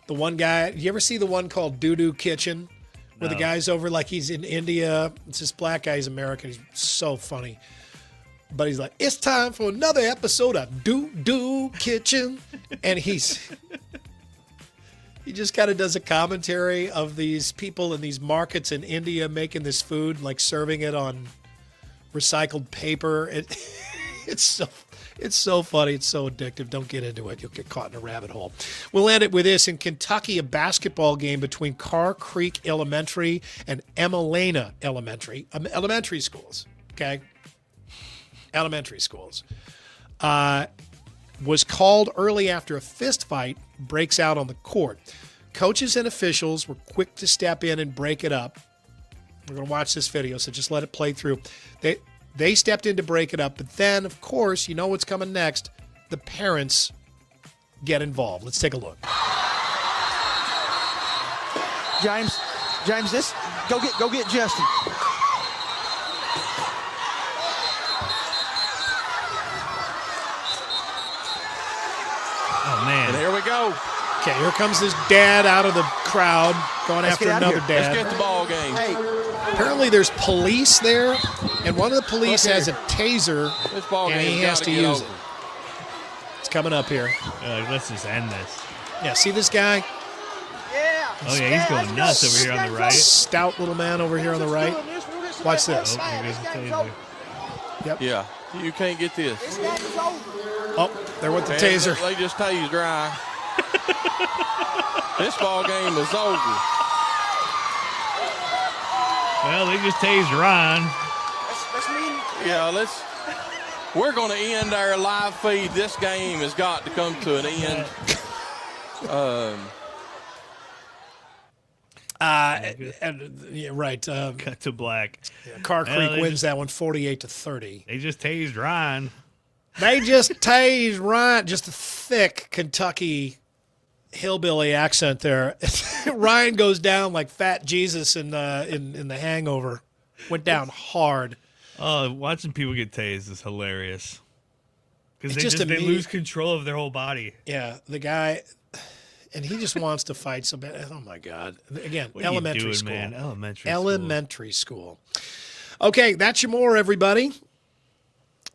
The one guy, you ever see the one called Doo Doo Kitchen? Where the guy's over like he's in India. It's this black guy, he's American. He's so funny. But he's like, it's time for another episode of Doo Doo Kitchen. And he just kind of does a commentary of these people in these markets in India making this food, like serving it on recycled paper. It's so funny. It's so addictive. Don't get into it. You'll get caught in a rabbit hole. We'll end it with this. In Kentucky, a basketball game between Carr Creek Elementary and Emelena Elementary schools, okay? Elementary schools. Was called early after a fist fight breaks out on the court. Coaches and officials were quick to step in and break it up. We're going to watch this video, so just let it play through. They stepped in to break it up, but then, of course, you know what's coming next. The parents get involved. Let's take a look. James, go get Justin. Oh, man. And here we go. Okay, here comes this dad out of the crowd going after another dad. Let's get the ball game. Hey. Apparently there's police there, and one of the police has a taser, and he has to use it. It's coming up here. Let's just end this. Yeah, see this guy? Oh, yeah, he's going nuts over here on the right. Stout little man over here on the right. Watch this. Oh, here goes the taser. Yep. Yeah, you can't get this. Oh, there went the taser. They just tased Ryan. This ball game is over. Well, they just tased Ryan. Yeah, we're going to end our live feed. This game has got to come to an end. Yeah, right. Cut to black. Car Creek wins that one 48-30. They just tased Ryan. They just tased Ryan. Just a thick Kentucky hillbilly accent there. Ryan goes down like Fat Jesus in The Hangover. Went down hard. Oh, watching people get tased is hilarious. Because they me. lose control of their whole body. Yeah, the guy, and he just wants to fight so bad. Oh my God! Again, What are elementary you doing, school. man? Elementary school. Okay, that's your more, everybody.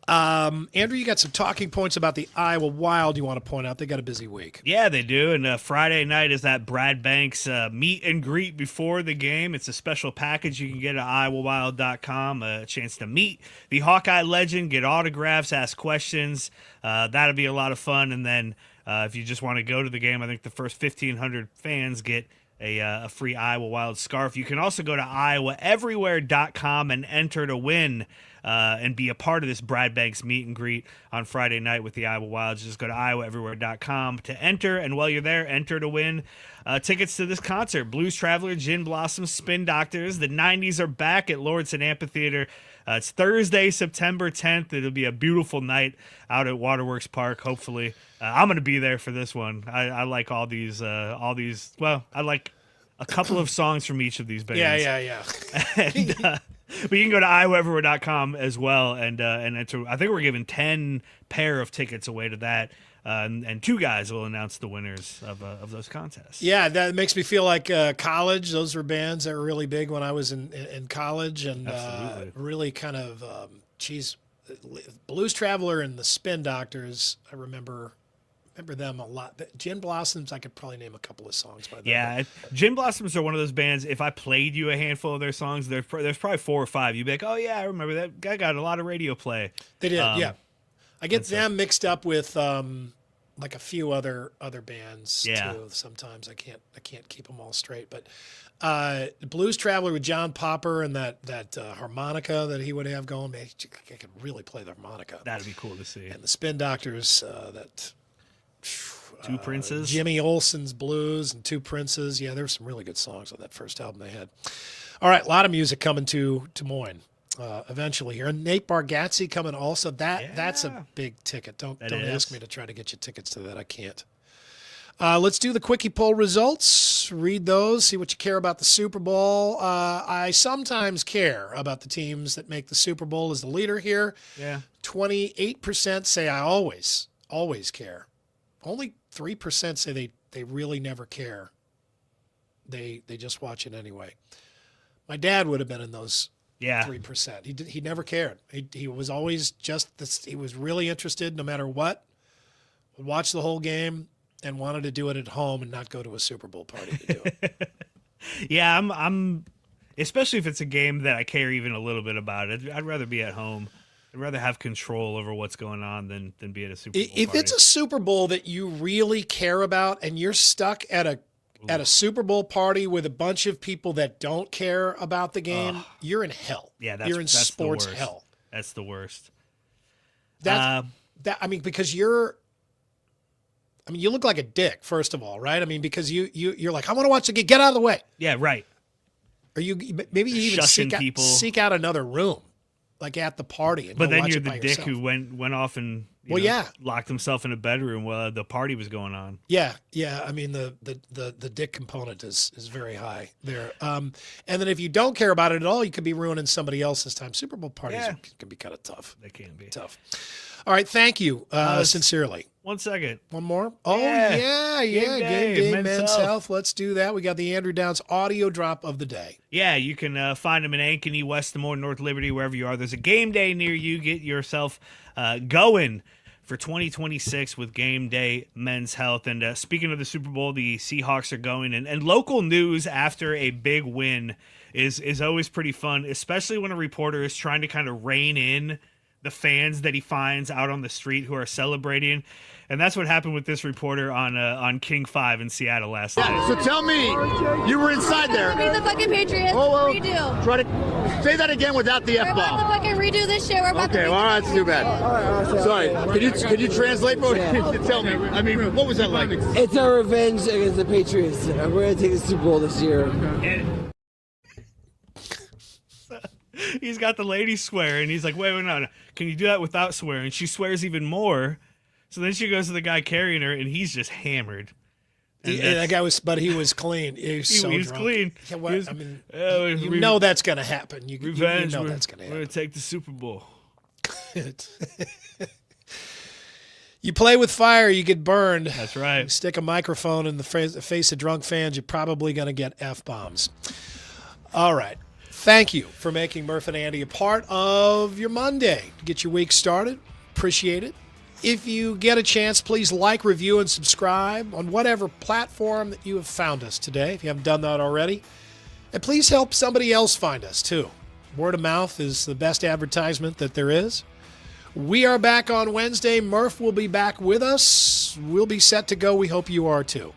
Andrew, you got some talking points about the Iowa Wild you want to point out. They got a busy week. Yeah, they do. And Friday night is that Brad Banks meet and greet before the game. It's a special package you can get at iowawild.com. A chance to meet the Hawkeye legend, get autographs, ask questions. That'll be a lot of fun. And then if you just want to go to the game, I think the first 1,500 fans get a free Iowa Wild scarf. You can also go to iowaeverywhere.com and enter to win and be a part of this Brad Banks meet and greet on Friday night with the Iowa Wild. Just go to iowaeverywhere.com to enter, and while you're there, enter to win tickets to this concert. Blues Traveler, Gin Blossoms, Spin Doctors. The 90s are back at Lordson Amphitheater. It's Thursday, September 10th. It'll be a beautiful night out at Waterworks Park, hopefully. I'm going to be there for this one. I like all these. Well, I like a couple of songs from each of these bands. Yeah. And, but you can go to iowaeverywhere.com as well, and enter. I think we're giving 10 pair of tickets away to that, and two guys will announce the winners of those contests. Yeah, that makes me feel like college. Those were bands that were really big when I was in college, and really kind of, Blues Traveler and the Spin Doctors. I remember them a lot. Gin Blossoms, I could probably name a couple of songs by them. Yeah, Gin Blossoms are one of those bands, if I played you a handful of their songs, there's probably 4 or 5. You'd be like, oh, yeah, I remember that guy got a lot of radio play. They did, yeah. I get them mixed up with like a few other bands too. Sometimes I can't keep them all straight. But Blues Traveler with John Popper and that harmonica that he would have going, man, I could really play the harmonica. That'd be cool to see. And the Spin Doctors, Two Princes, Jimmy Olsen's Blues, and Two Princes. Yeah, there were some really good songs on that first album they had. All right, a lot of music coming to Des Moines eventually here. And Nate Bargatze coming also. That's a big ticket. Don't ask me to try to get you tickets to that. I can't. Let's do the quickie poll results. Read those. See what you care about the Super Bowl. I sometimes care about the teams that make the Super Bowl as the leader here. Yeah. 28% say I always care. Only 3% say they really never care. They just watch it anyway. My dad would have been in those 3%. He never cared. He was always he was really interested no matter what. Would watch the whole game and wanted to do it at home and not go to a Super Bowl party to do it. Yeah, I'm especially if it's a game that I care even a little bit about. I'd rather be at home. I'd rather have control over what's going on than be at a Super Bowl If party. it's a Super Bowl that you really care about and you're stuck at a Super Bowl party with a bunch of people that don't care about the game, you're in hell. Yeah, you're in that's sports the worst. hell. That's the worst. Because you look like a dick, first of all, right? I mean, because you're like, I want to watch the game. Get out of the way. Yeah, right. Or maybe you even seek out another room, like at the party. And but then watch you're it the by dick yourself. who went off and locked himself in a bedroom while the party was going on. Yeah. I mean, the dick component is very high there. And then if you don't care about it at all, you could be ruining somebody else's time. Super Bowl parties can be kind of tough. They can be tough. All right, thank you sincerely. 1 second. One more? Oh, yeah. Game Day, Men's Health. Let's do that. We got the Andrew Downs audio drop of the day. Yeah, you can find them in Ankeny, West Des Moines, North Liberty, wherever you are. There's a game day near you. Get yourself going for 2026 with Game Day Men's Health. And speaking of the Super Bowl, the Seahawks are going, and local news after a big win is always pretty fun, especially when a reporter is trying to kind of rein in the fans that he finds out on the street who are celebrating. And that's what happened with this reporter on King 5 in Seattle last night. So tell me, you were inside there. Beat the fucking Patriots. Redo. Try to say that again without the We're about to F-bomb. fucking redo this shit. We're about Okay, to well, all right, that's too bad. Sorry, could you translate for tell me? I mean, what was that like? It's our revenge against the Patriots. We're going to take the Super Bowl this year. He's got the lady swearing. He's like, wait, no. Can you do that without swearing? She swears even more. So then she goes to the guy carrying her, and he's just hammered. That guy he was clean. He was so drunk. Clean. Yeah, I mean, you know that's going to happen. You Revenge. You know that's going to happen. We're going to take the Super Bowl. You play with fire, you get burned. That's right. You stick a microphone in the face of drunk fans, you're probably going to get F-bombs. All right. Thank you for making Murph and Andy a part of your Monday to get your week started. Appreciate it. If you get a chance, please like, review, and subscribe on whatever platform that you have found us today, if you haven't done that already. And please help somebody else find us, too. Word of mouth is the best advertisement that there is. We are back on Wednesday. Murph will be back with us. We'll be set to go. We hope you are, too.